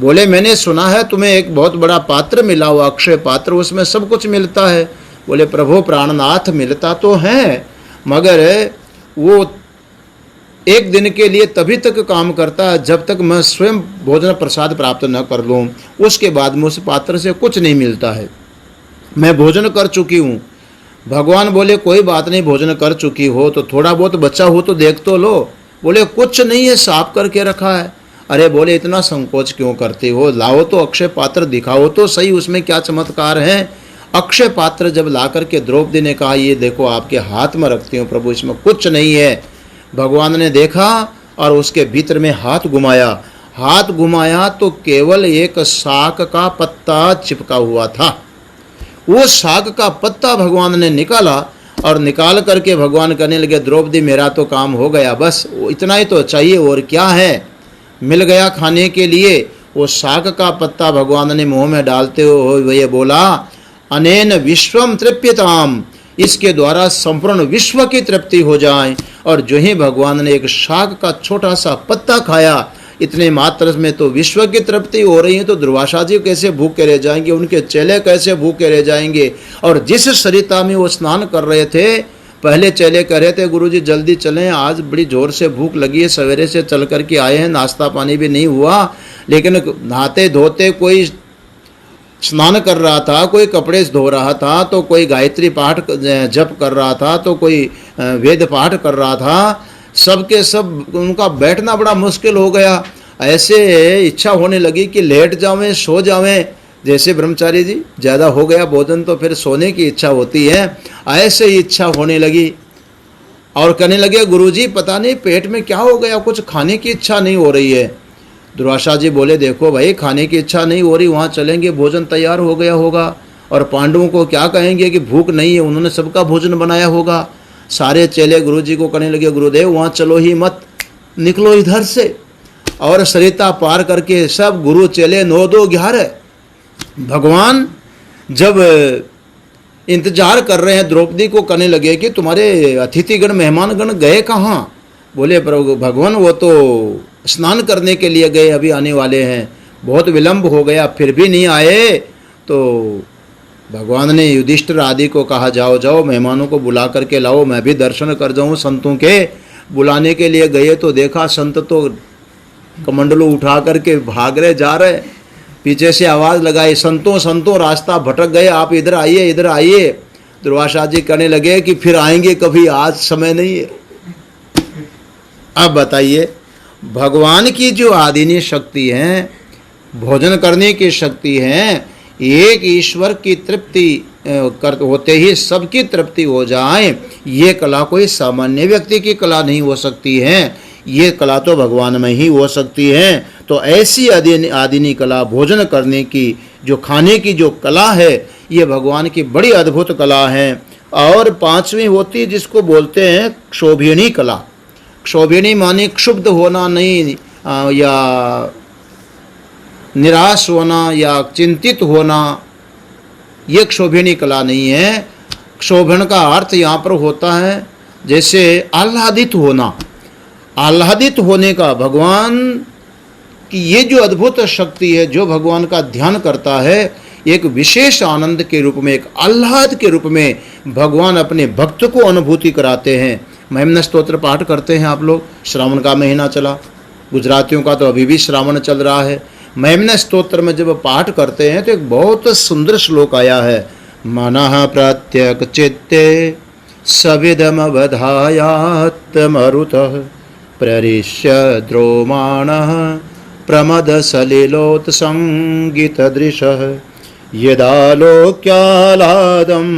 बोले मैंने सुना है तुम्हें एक बहुत बड़ा पात्र मिला हुआ, अक्षय पात्र, उसमें सब कुछ मिलता है। बोले प्रभु प्राणनाथ मिलता तो है, मगर वो एक दिन के लिए तभी तक काम करता है जब तक मैं स्वयं भोजन प्रसाद प्राप्त न कर लूँ, उसके बाद में उस पात्र से कुछ नहीं मिलता है। मैं भोजन कर चुकी हूँ। भगवान बोले कोई बात नहीं, भोजन कर चुकी हो तो थोड़ा बहुत बचा हो तो देख तो लो। बोले कुछ नहीं है, साफ करके रखा है। अरे बोले इतना संकोच क्यों करती हो, लाओ तो अक्षय पात्र दिखाओ तो सही, उसमें क्या चमत्कार है। अक्षय पात्र जब ला करके द्रौपदी ने कहा ये देखो आपके हाथ में रखती हूँ प्रभु, इसमें कुछ नहीं है। भगवान ने देखा और उसके भीतर में हाथ घुमाया तो केवल एक साग का पत्ता चिपका हुआ था। वो साग का पत्ता भगवान ने निकाला और निकाल करके भगवान कहने लगे द्रौपदी मेरा तो काम हो गया, बस इतना ही तो चाहिए, और क्या है। मिल गया खाने के लिए। वो साग का पत्ता भगवान ने मुंह में डालते हुए ये बोला अनेन विश्वम तृप्यताम, इसके द्वारा संपूर्ण विश्व की तृप्ति हो जाए। और जो ही भगवान ने एक साग का छोटा सा पत्ता खाया, इतने मात्र में तो विश्व की तृप्ति हो रही है। तो दुर्वासा जी कैसे भूखे रह जाएंगे, उनके चेले कैसे भूखे रह जाएंगे। और जिस सरिता में वो स्नान कर रहे थे, पहले चेले कह रहे थे गुरुजी जल्दी चलें, आज बड़ी जोर से भूख लगी है, सवेरे से चल करके आए हैं, नाश्ता पानी भी नहीं हुआ। लेकिन नहाते धोते कोई स्नान कर रहा था, कोई कपड़े धो रहा था, तो कोई गायत्री पाठ जप कर रहा था, तो कोई वेद पाठ कर रहा था। सबके सब उनका बैठना बड़ा मुश्किल हो गया। ऐसे इच्छा होने लगी कि लेट जावें, सो जावें। जैसे ब्रह्मचारी जी ज़्यादा हो गया भोजन तो फिर सोने की इच्छा होती है, ऐसे ही इच्छा होने लगी। और कहने लगे गुरुजी पता नहीं पेट में क्या हो गया, कुछ खाने की इच्छा नहीं हो रही है। दुर्वासा जी बोले देखो भाई खाने की इच्छा नहीं हो रही, वहाँ चलेंगे भोजन तैयार हो गया होगा, और पांडवों को क्या कहेंगे कि भूख नहीं है, उन्होंने सबका भोजन बनाया होगा। सारे चेले गुरुजी को कहने लगे गुरुदेव वहाँ चलो ही मत, निकलो इधर से। और सरिता पार करके सब गुरु चेले 9 2 11 भगवान जब इंतजार कर रहे हैं द्रौपदी को, कहने लगे कि तुम्हारे अतिथिगण मेहमानगण गए कहाँ। बोले प्रभु भगवान वो तो स्नान करने के लिए गए, अभी आने वाले हैं, बहुत विलंब हो गया फिर भी नहीं आए। तो भगवान ने युधिष्ठिर आदि को कहा जाओ जाओ मेहमानों को बुला करके लाओ, मैं भी दर्शन कर जाऊँ संतों के। बुलाने के लिए गए तो देखा संत तो कमंडलू उठा करके भाग रहे जा रहे। पीछे से आवाज़ लगाई संतों संतों रास्ता भटक गए, आप इधर आइए इधर आइए। दुर्वासा जी कहने लगे कि फिर आएंगे कभी, आज समय नहीं है। अब बताइए भगवान की जो आदिनी शक्ति है, भोजन करने की शक्ति है, एक ईश्वर की तृप्ति होते ही सबकी तृप्ति हो जाए, ये कला कोई सामान्य व्यक्ति की कला नहीं हो सकती है, ये कला तो भगवान में ही हो सकती है। तो ऐसी आदिनी कला भोजन करने की, जो खाने की जो कला है, ये भगवान की बड़ी अद्भुत कला है। और 5वीं होती है जिसको बोलते हैं क्षोभिणी कला। क्षोभिणी माने क्षुब्ध होना नहीं, या निराश होना या चिंतित होना, ये क्षोभिणी कला नहीं है। क्षोभन का अर्थ यहाँ पर होता है जैसे आह्लादित होना, आह्लादित होने का। भगवान की ये जो अद्भुत शक्ति है, जो भगवान का ध्यान करता है, एक विशेष आनंद के रूप में, एक आह्लाद के रूप में भगवान अपने भक्त को अनुभूति कराते हैं। महिमन स्तोत्र पाठ करते हैं आप लोग, श्रावण का महीना चला, गुजरातियों का तो अभी भी श्रावण चल रहा है। मैमन स्तोत्र में जब पाठ करते हैं तो एक बहुत सुंदर श्लोक आया है, मनः प्रत्यक चित्ते सविदमवधायात्मरुतः प्ररिष्य द्रोमाणः प्रमदसलिलोत्सङ्गितदृशः यदालोक्यालादं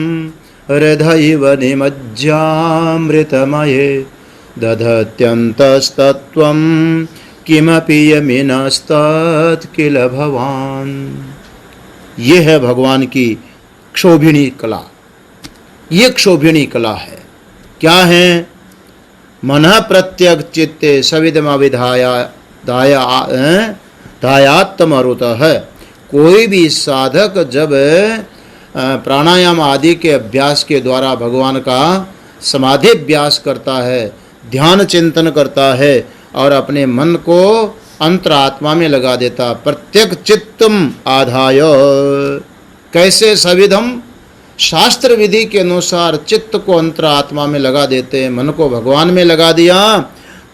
हृदयैव निमज्जामृतमये दधत्यन्तस्तत्त्वं किमपि यमिनस्तत् किल भवान्। ये है भगवान की क्षोभिणी कला। ये क्षोभिणी कला है। क्या है? मनः प्रत्यक चित्ते सविदमविधायात्मरुतः। कोई भी साधक जब प्राणायाम आदि के अभ्यास के द्वारा भगवान का समाधि अभ्यास करता है, ध्यान चिंतन करता है और अपने मन को अंतरात्मा में लगा देता, प्रत्यक चित्तम आधाय। कैसे? सविधम, शास्त्र विधि के अनुसार चित्त को अंतरात्मा में लगा देते हैं, मन को भगवान में लगा दिया,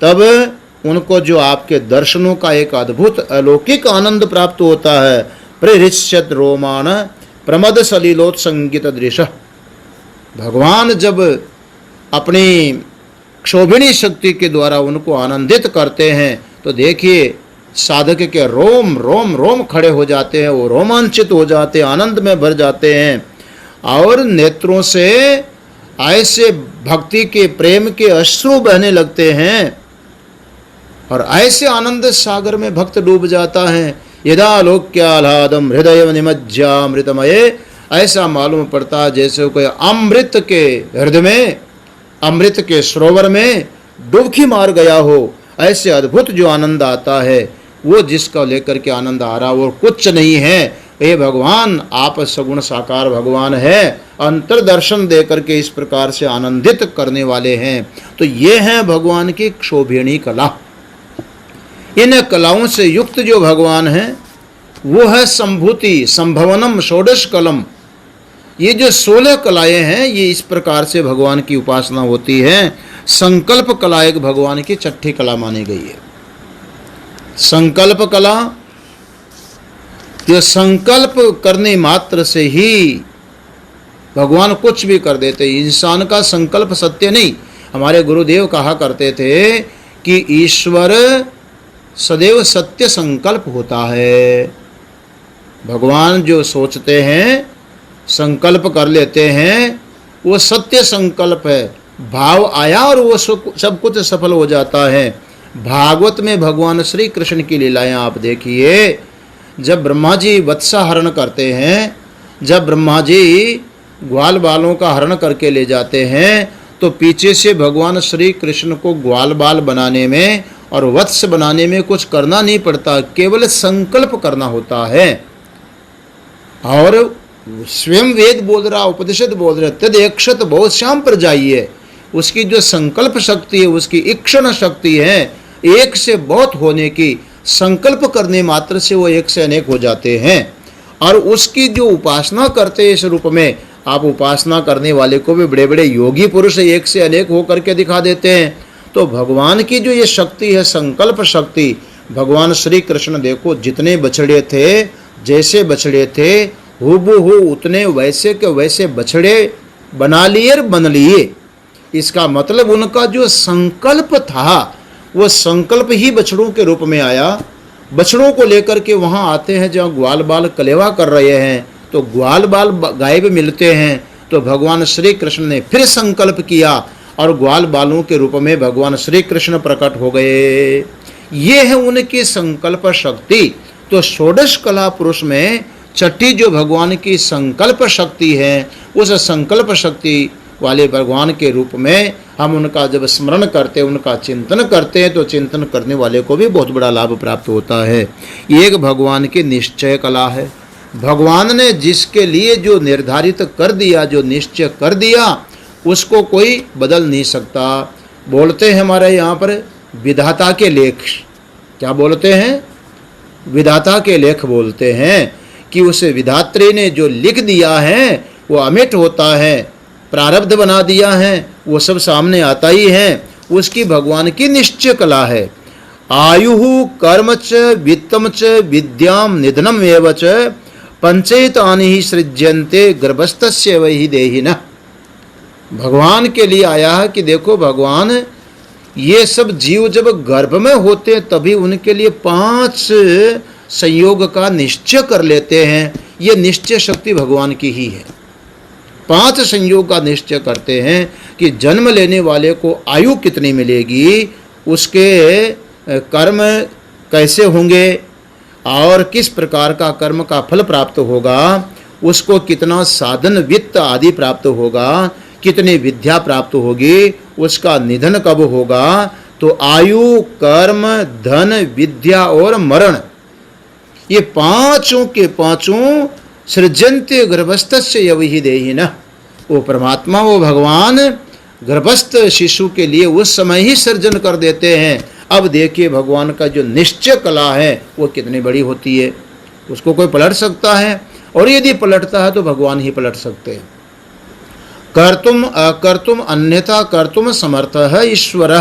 तब उनको जो आपके दर्शनों का एक अद्भुत अलौकिक आनंद प्राप्त होता है। प्रहृष्यत रोमाण प्रमद सलिलोत्संगित दृश्य। भगवान जब अपनी क्षोभिणी शक्ति के द्वारा उनको आनंदित करते हैं तो देखिए साधक के रोम रोम रोम खड़े हो जाते हैं, वो रोमांचित हो जाते हैं, आनंद में भर जाते हैं और नेत्रों से ऐसे भक्ति के प्रेम के अश्रु बहने लगते हैं और ऐसे आनंद सागर में भक्त डूब जाता है। यदा लोक्याह्लादम हृदय निमज्जामृतमये। ऐसा मालूम पड़ता है जैसे कोई अमृत के हृदय में, अमृत के सरोवर में डुबकी मार गया हो। ऐसे अद्भुत जो आनंद आता है वो जिसका लेकर के आनंद आ रहा वो कुछ नहीं है। हे भगवान, आप सगुण साकार भगवान है, अंतर्दर्शन दे करके इस प्रकार से आनंदित करने वाले हैं। तो ये है भगवान की क्षोभिणी कला। इन कलाओं से युक्त जो भगवान है वो है संभूति, संभवनम, षोडश कलम। ये जो 16 कलाएं हैं ये इस प्रकार से भगवान की उपासना होती है। संकल्प कला एक भगवान की छठी कला मानी गई है। संकल्प कला, जो संकल्प करने मात्र से ही भगवान कुछ भी कर देते। इंसान का संकल्प सत्य नहीं। हमारे गुरुदेव कहा करते थे कि ईश्वर सदैव सत्य संकल्प होता है। भगवान जो सोचते हैं, संकल्प कर लेते हैं, वो सत्य संकल्प है। भाव आया और वो सब कुछ सफल हो जाता है। भागवत में भगवान श्री कृष्ण की लीलाएं आप देखिए। जब ब्रह्मा जी वत्सा हरण करते हैं, जब ब्रह्मा जी ग्वाल बालों का हरण करके ले जाते हैं तो पीछे से भगवान श्री कृष्ण को ग्वाल बाल बनाने में और वत्स बनाने में कुछ करना नहीं पड़ता, केवल संकल्प करना होता है। और स्वयं वेद बोल रहा, उपनिषद बोल रहे, तद एकशत बहुत श्याम पर जाइए। उसकी जो संकल्प शक्ति है, उसकी इक्षण शक्ति है, एक से बहुत होने की, संकल्प करने मात्र से वो एक से अनेक हो जाते हैं। और उसकी जो उपासना करते हैं इस रूप में, आप उपासना करने वाले को भी बड़े बड़े योगी पुरुष एक से अनेक हो करके दिखा देते हैं। तो भगवान की जो ये शक्ति है, संकल्प शक्ति, भगवान श्री कृष्ण देखो जितने बछड़े थे, जैसे बछड़े थे हूबहू उतने वैसे के वैसे बछड़े बना लिए और बन लिए। इसका मतलब उनका जो संकल्प था वो संकल्प ही बछड़ों के रूप में आया। बछड़ों को लेकर के वहाँ आते हैं जहाँ ग्वाल बाल कलेवा कर रहे हैं, तो ग्वाल बाल गायब मिलते हैं। तो भगवान श्री कृष्ण ने फिर संकल्प किया और ग्वाल बालों के रूप में भगवान श्री कृष्ण प्रकट हो गए। ये है उनकी संकल्प शक्ति। तो षोडश कला पुरुष में छठी जो भगवान की संकल्प शक्ति है, उस संकल्प शक्ति वाले भगवान के रूप में हम उनका जब स्मरण करते हैं, उनका चिंतन करते हैं, तो चिंतन करने वाले को भी बहुत बड़ा लाभ प्राप्त होता है। ये एक भगवान की निश्चय कला है। भगवान ने जिसके लिए जो निर्धारित कर दिया, जो निश्चय कर दिया, उसको कोई बदल नहीं सकता। बोलते हैं हमारे यहाँ पर विधाता के लेख। क्या बोलते हैं? विधाता के लेख बोलते हैं कि उस विधात्री ने जो लिख दिया है वो अमिट होता है, प्रारब्ध बना दिया है, वो सब सामने आता ही है। उसकी भगवान की निश्चय कला है। आयुः कर्म च वित्तम च विद्याम निधनम एव च पंचैतानि ही सृज्यन्ते गर्भस्थस्य वही देहिनः। भगवान के लिए आया है कि देखो भगवान, ये सब जीव जब गर्भ में होते हैं तभी उनके लिए 5 संयोग का निश्चय कर लेते हैं। ये निश्चय शक्ति भगवान की ही है। 5 संयोग का निश्चय करते हैं कि जन्म लेने वाले को आयु कितनी मिलेगी, उसके कर्म कैसे होंगे और किस प्रकार का कर्म का फल प्राप्त होगा, उसको कितना साधन वित्त आदि प्राप्त होगा, कितनी विद्या प्राप्त होगी, उसका निधन कब होगा। तो आयु, कर्म, धन, विद्या और मरण, ये पांचों के पांचों सृजन्ते गर्भस्थस्य यवहि देहिनः। वो परमात्मा, वो भगवान गर्भस्थ शिशु के लिए उस समय ही सर्जन कर देते हैं। अब देखिए भगवान का जो निश्चय कला है वो कितनी बड़ी होती है, उसको कोई पलट सकता है, और यदि पलटता है तो भगवान ही पलट सकते हैं। कर्तुम अकर्तुम अन्यथा कर्तुम समर्थ है ईश्वर।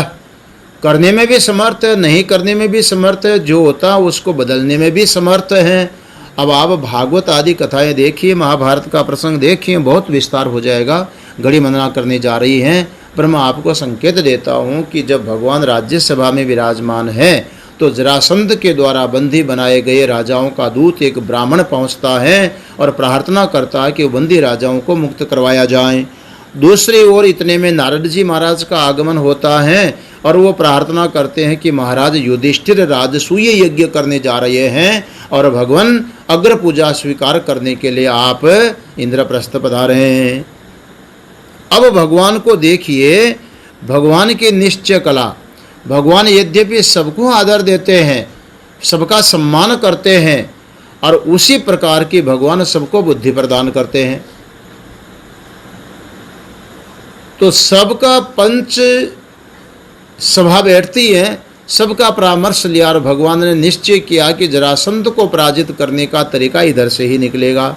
करने में भी समर्थ है, नहीं करने में भी समर्थ है, जो होता है उसको बदलने में भी समर्थ है। अब आप भागवत आदि कथाएं देखिए, महाभारत का प्रसंग देखिए, बहुत विस्तार हो जाएगा, घड़ी मंदना करने जा रही हैं। पर मैं आपको संकेत देता हूँ कि जब भगवान राज्यसभा में विराजमान है तो जरासंध के द्वारा बंदी बनाए गए राजाओं का दूत एक ब्राह्मण पहुँचता है और प्रार्थना करता है कि बंदी राजाओं को मुक्त करवाया जाए। दूसरी ओर इतने में नारद जी महाराज का आगमन होता है और वो प्रार्थना करते हैं कि महाराज युधिष्ठिर राजसूय यज्ञ करने जा रहे हैं और भगवान अग्र पूजा स्वीकार करने के लिए आप इंद्रप्रस्थ पधारे हैं। अब भगवान को देखिए, भगवान की निश्चय कला। भगवान यद्यपि सबको आदर देते हैं, सबका सम्मान करते हैं, और उसी प्रकार की भगवान सबको बुद्धि प्रदान करते हैं। तो सबका पंच सभा बैठती है, सबका परामर्श लिया और भगवान ने निश्चय किया कि जरासंध को पराजित करने का तरीका इधर से ही निकलेगा।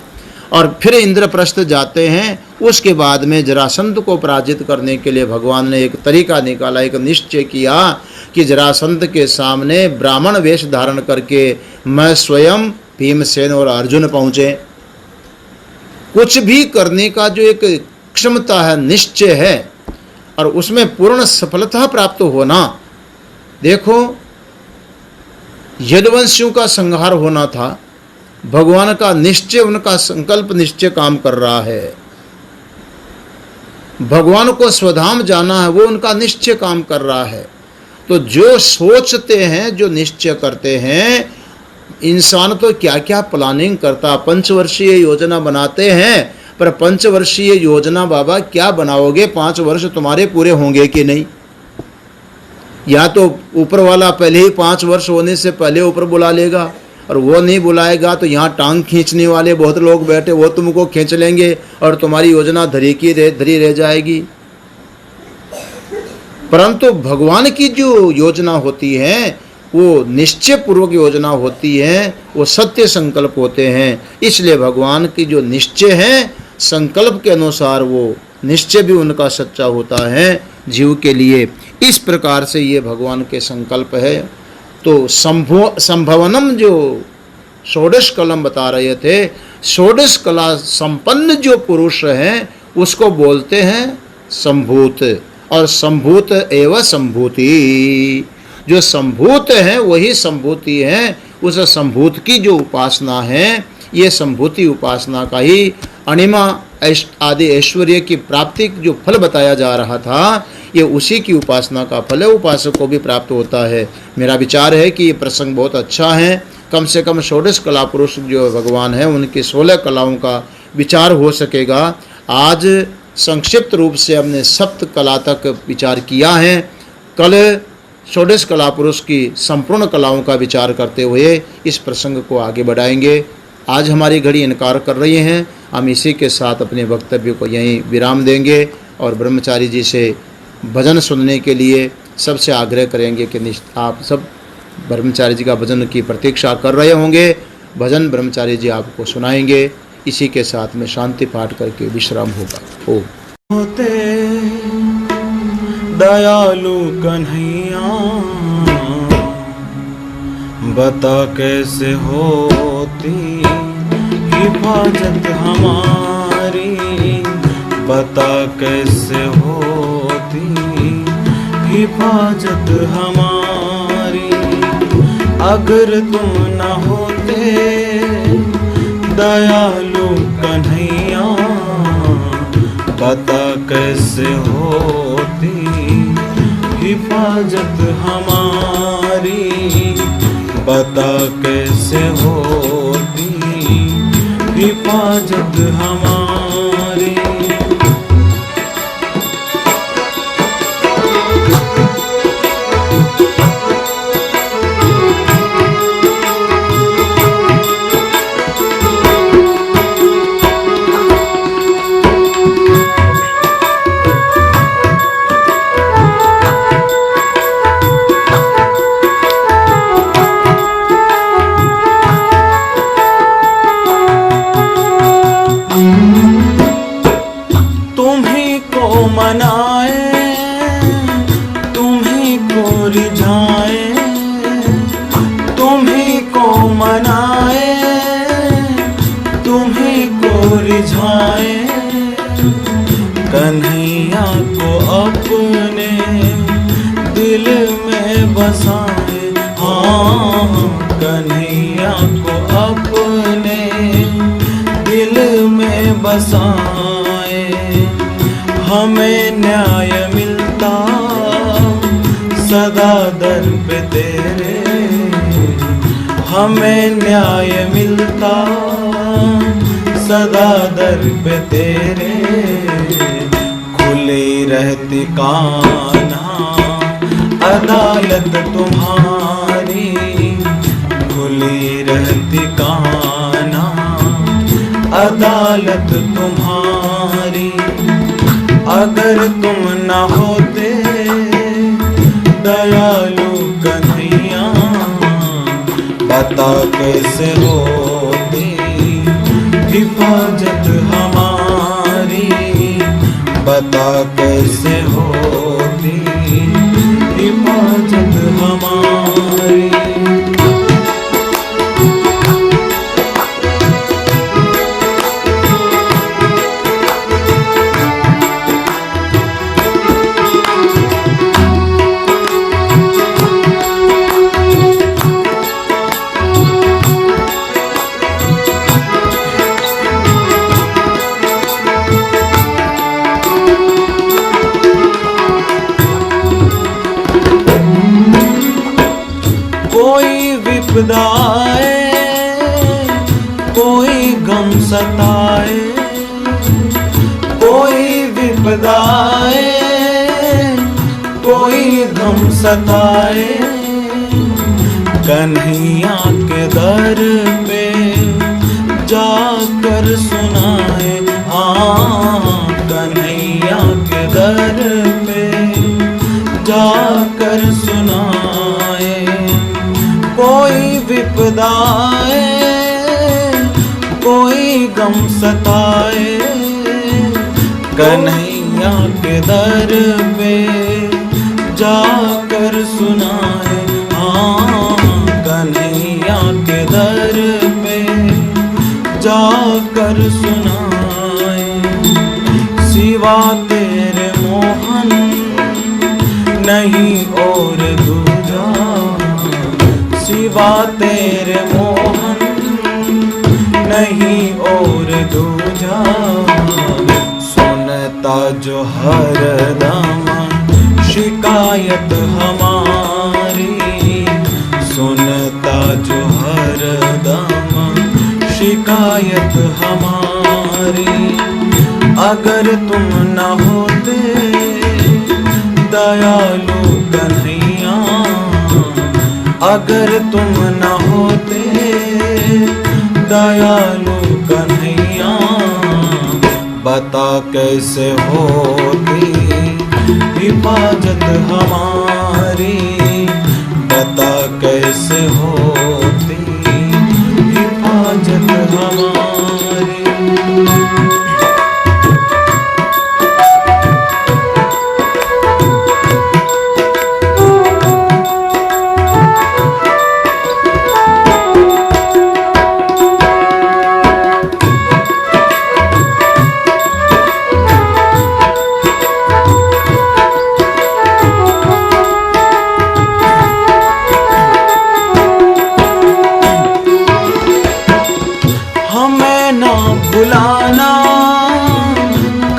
और फिर इंद्रप्रस्थ जाते हैं। उसके बाद में जरासंध को पराजित करने के लिए भगवान ने एक तरीका निकाला, एक निश्चय किया कि जरासंध के सामने ब्राह्मण वेश धारण करके मैं स्वयं, भीमसेन और अर्जुन पहुँचे। कुछ भी करने का जो एक क्षमता है, निश्चय है, और उसमें पूर्ण सफलता प्राप्त होना। देखो, यदुवंशियों का संहार होना था, भगवान का निश्चय, उनका संकल्प निश्चय काम कर रहा है। भगवान को स्वधाम जाना है, वो उनका निश्चय काम कर रहा है। तो जो सोचते हैं, जो निश्चय करते हैं, इंसान तो क्या क्या प्लानिंग करता, 5 वर्षीय योजना बनाते हैं। पर 5 वर्षीय योजना बाबा क्या बनाओगे, 5 वर्ष तुम्हारे पूरे होंगे कि नहीं? या तो ऊपर वाला पहले ही 5 वर्ष होने से पहले ऊपर बुला लेगा, और वो नहीं बुलाएगा तो यहाँ टांग खींचने वाले बहुत लोग बैठे, वो तुमको खींच लेंगे और तुम्हारी योजना धरी रह जाएगी। परंतु भगवान की जो योजना होती है वो निश्चय पूर्वक योजना होती है, वो सत्य संकल्प होते हैं। इसलिए भगवान की जो निश्चय है, संकल्प के अनुसार वो निश्चय भी उनका सच्चा होता है जीव के लिए। इस प्रकार से ये भगवान के संकल्प है। तो संभवनम जो षोडश कलम बता रहे थे, षोडश कला संपन्न जो पुरुष हैं उसको बोलते हैं संभूत, और संभूत एवं संभूति। जो संभूत है वही संभूति है। उस संभूत की जो उपासना है, ये संभूति उपासना का ही अणिमा आदि ऐश्वर्य की प्राप्ति जो फल बताया जा रहा था, ये उसी की उपासना का फल है, उपासक को भी प्राप्त होता है। मेरा विचार है कि ये प्रसंग बहुत अच्छा है। कम से कम षोडश कला पुरुष जो भगवान है उनकी 16 कलाओं का विचार हो सकेगा। आज संक्षिप्त रूप से हमने सप्त कला तक विचार किया है। कल षोडश कला पुरुष की संपूर्ण कलाओं का विचार करते हुए इस प्रसंग को आगे बढ़ाएंगे। आज हमारी घड़ी इनकार कर रही हैं, हम इसी के साथ अपने वक्तव्य को यहीं विराम देंगे और ब्रह्मचारी जी से भजन सुनने के लिए सबसे आग्रह करेंगे कि आप सब ब्रह्मचारी जी का भजन की प्रतीक्षा कर रहे होंगे। भजन ब्रह्मचारी जी आपको सुनाएंगे। इसी के साथ में शांति पाठ करके विश्राम होगा। ओम। होते दयालु कन्हैया बता कैसे होती हिफाजत हमारी, बता कैसे होती हिफाजत हमारी। अगर तुम न होते दयालु कन्हैया, बता कैसे होती हिफाजत हमारी, बता कैसे होती हिफाजत हमारी। तुम्ही को मनाए, तुम्ही को रिझाए, तुम्ही को मनाए, तुम्ही को रिझाए। कन्हैया को अपने दिल में बसाए, हाँ कन्हैया को अपने दिल में बसाए। हमें न्याय मिलता सदा दर पे तेरे, हमें न्याय मिलता सदा दर पे तेरे। खुली रहती कान्हा अदालत तुम्हारी, खुली रहती कान्हा अदालत तुम्हारी। अगर तुम न होते दयालु कन्हैया, बता कैसे होती हिफाजत हमारी, बता कैसे होती हिफाजत हमारी। कोई विपदा आए, कोई गम सताए, कोई विपदा आए, कोई गम सताए। कन्हैया के दर पे जाकर सुनाए, हाँ कन्हैया के दर पे जाकर सुनाए। कोई विपदा आए, कोई गम सताए, कन्हैया के दर पे जाकर सुनाए, हाँ कन्हैया के दर पे जाकर सुनाए। सिवा तेरे मोहन नहीं और दूजा, सिवा तेरे मोहन नहीं और दूजा। सुनता जो हर दम शिकायत हमारी, सुनता जो हर दम शिकायत हमारी। अगर तुम न होते दयालु कन्हैया, अगर तुम न होते दयालु कन्हैया, बता कैसे होती हिफाजत हमारी, बता कैसे होती हिफाजत हमारी।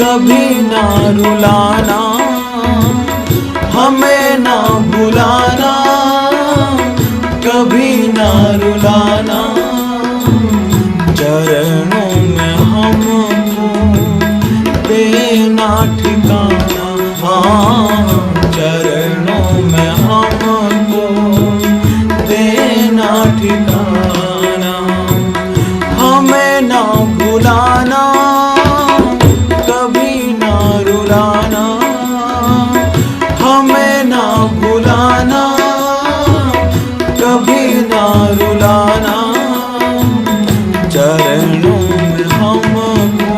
कभी ना रुलाना, हमें ना भुलाना, कभी ना रुलाना। चरणों में हमको देना ठिकाना, हाँ चरणों में हमको देना ठिकाना। हमें ना भुलाना, कभी ना रुलाना, हमें ना भुलाना, कभी ना रुलाना। चरणों में हमको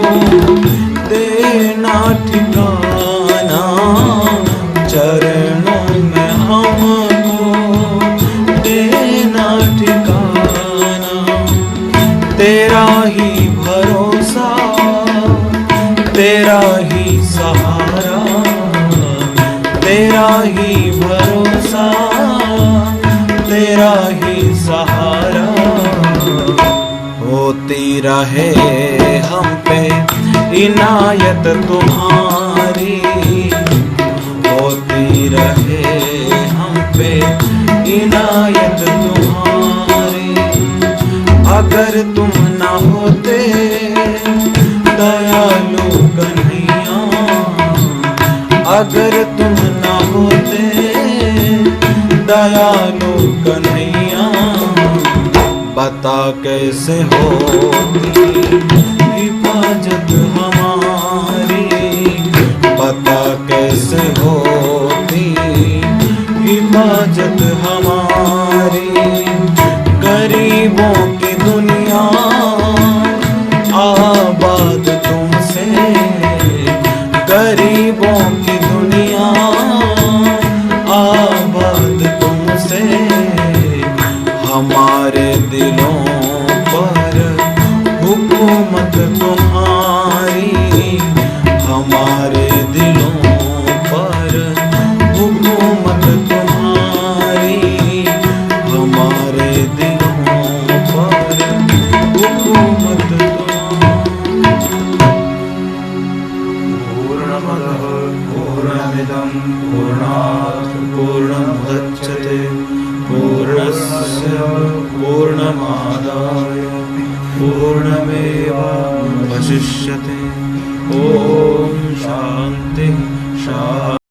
देना ठिकाना, चरणों में हमको देना ठिकाना। तेरा ही भरोसा, तेरा ही सहारा, तेरा ही भरोसा, तेरा ही सहारा। होती रहे हम पे इनायत तुम्हारी, होती रहे हम पे इनायत तुम्हारी। अगर तुम ना होते दयालु कन्हैया, अगर तुम ना होते दयालु कन्हैया, बता कैसे होती हिफाजत हमारी, बता कैसे होती हिफाजत हमारी। गरीबों की दुनिया आबाद तुमसे, गरीबों की दुनिया आबाद तुमसे। हमारे दिलों पर हुकूमत तुम्हारी, हमारे दिलों पर हुकूमत तुम्हारी, हमारे दिलों पर हुकूमत तुम्हारी। पूर्णमदः पूर्णमिदं पूर्णात् पूर्णमुदच्यते, पूर्णस्य पूर्णमादाय पूर्णमेवावशिष्यते। ओम शांति शांति।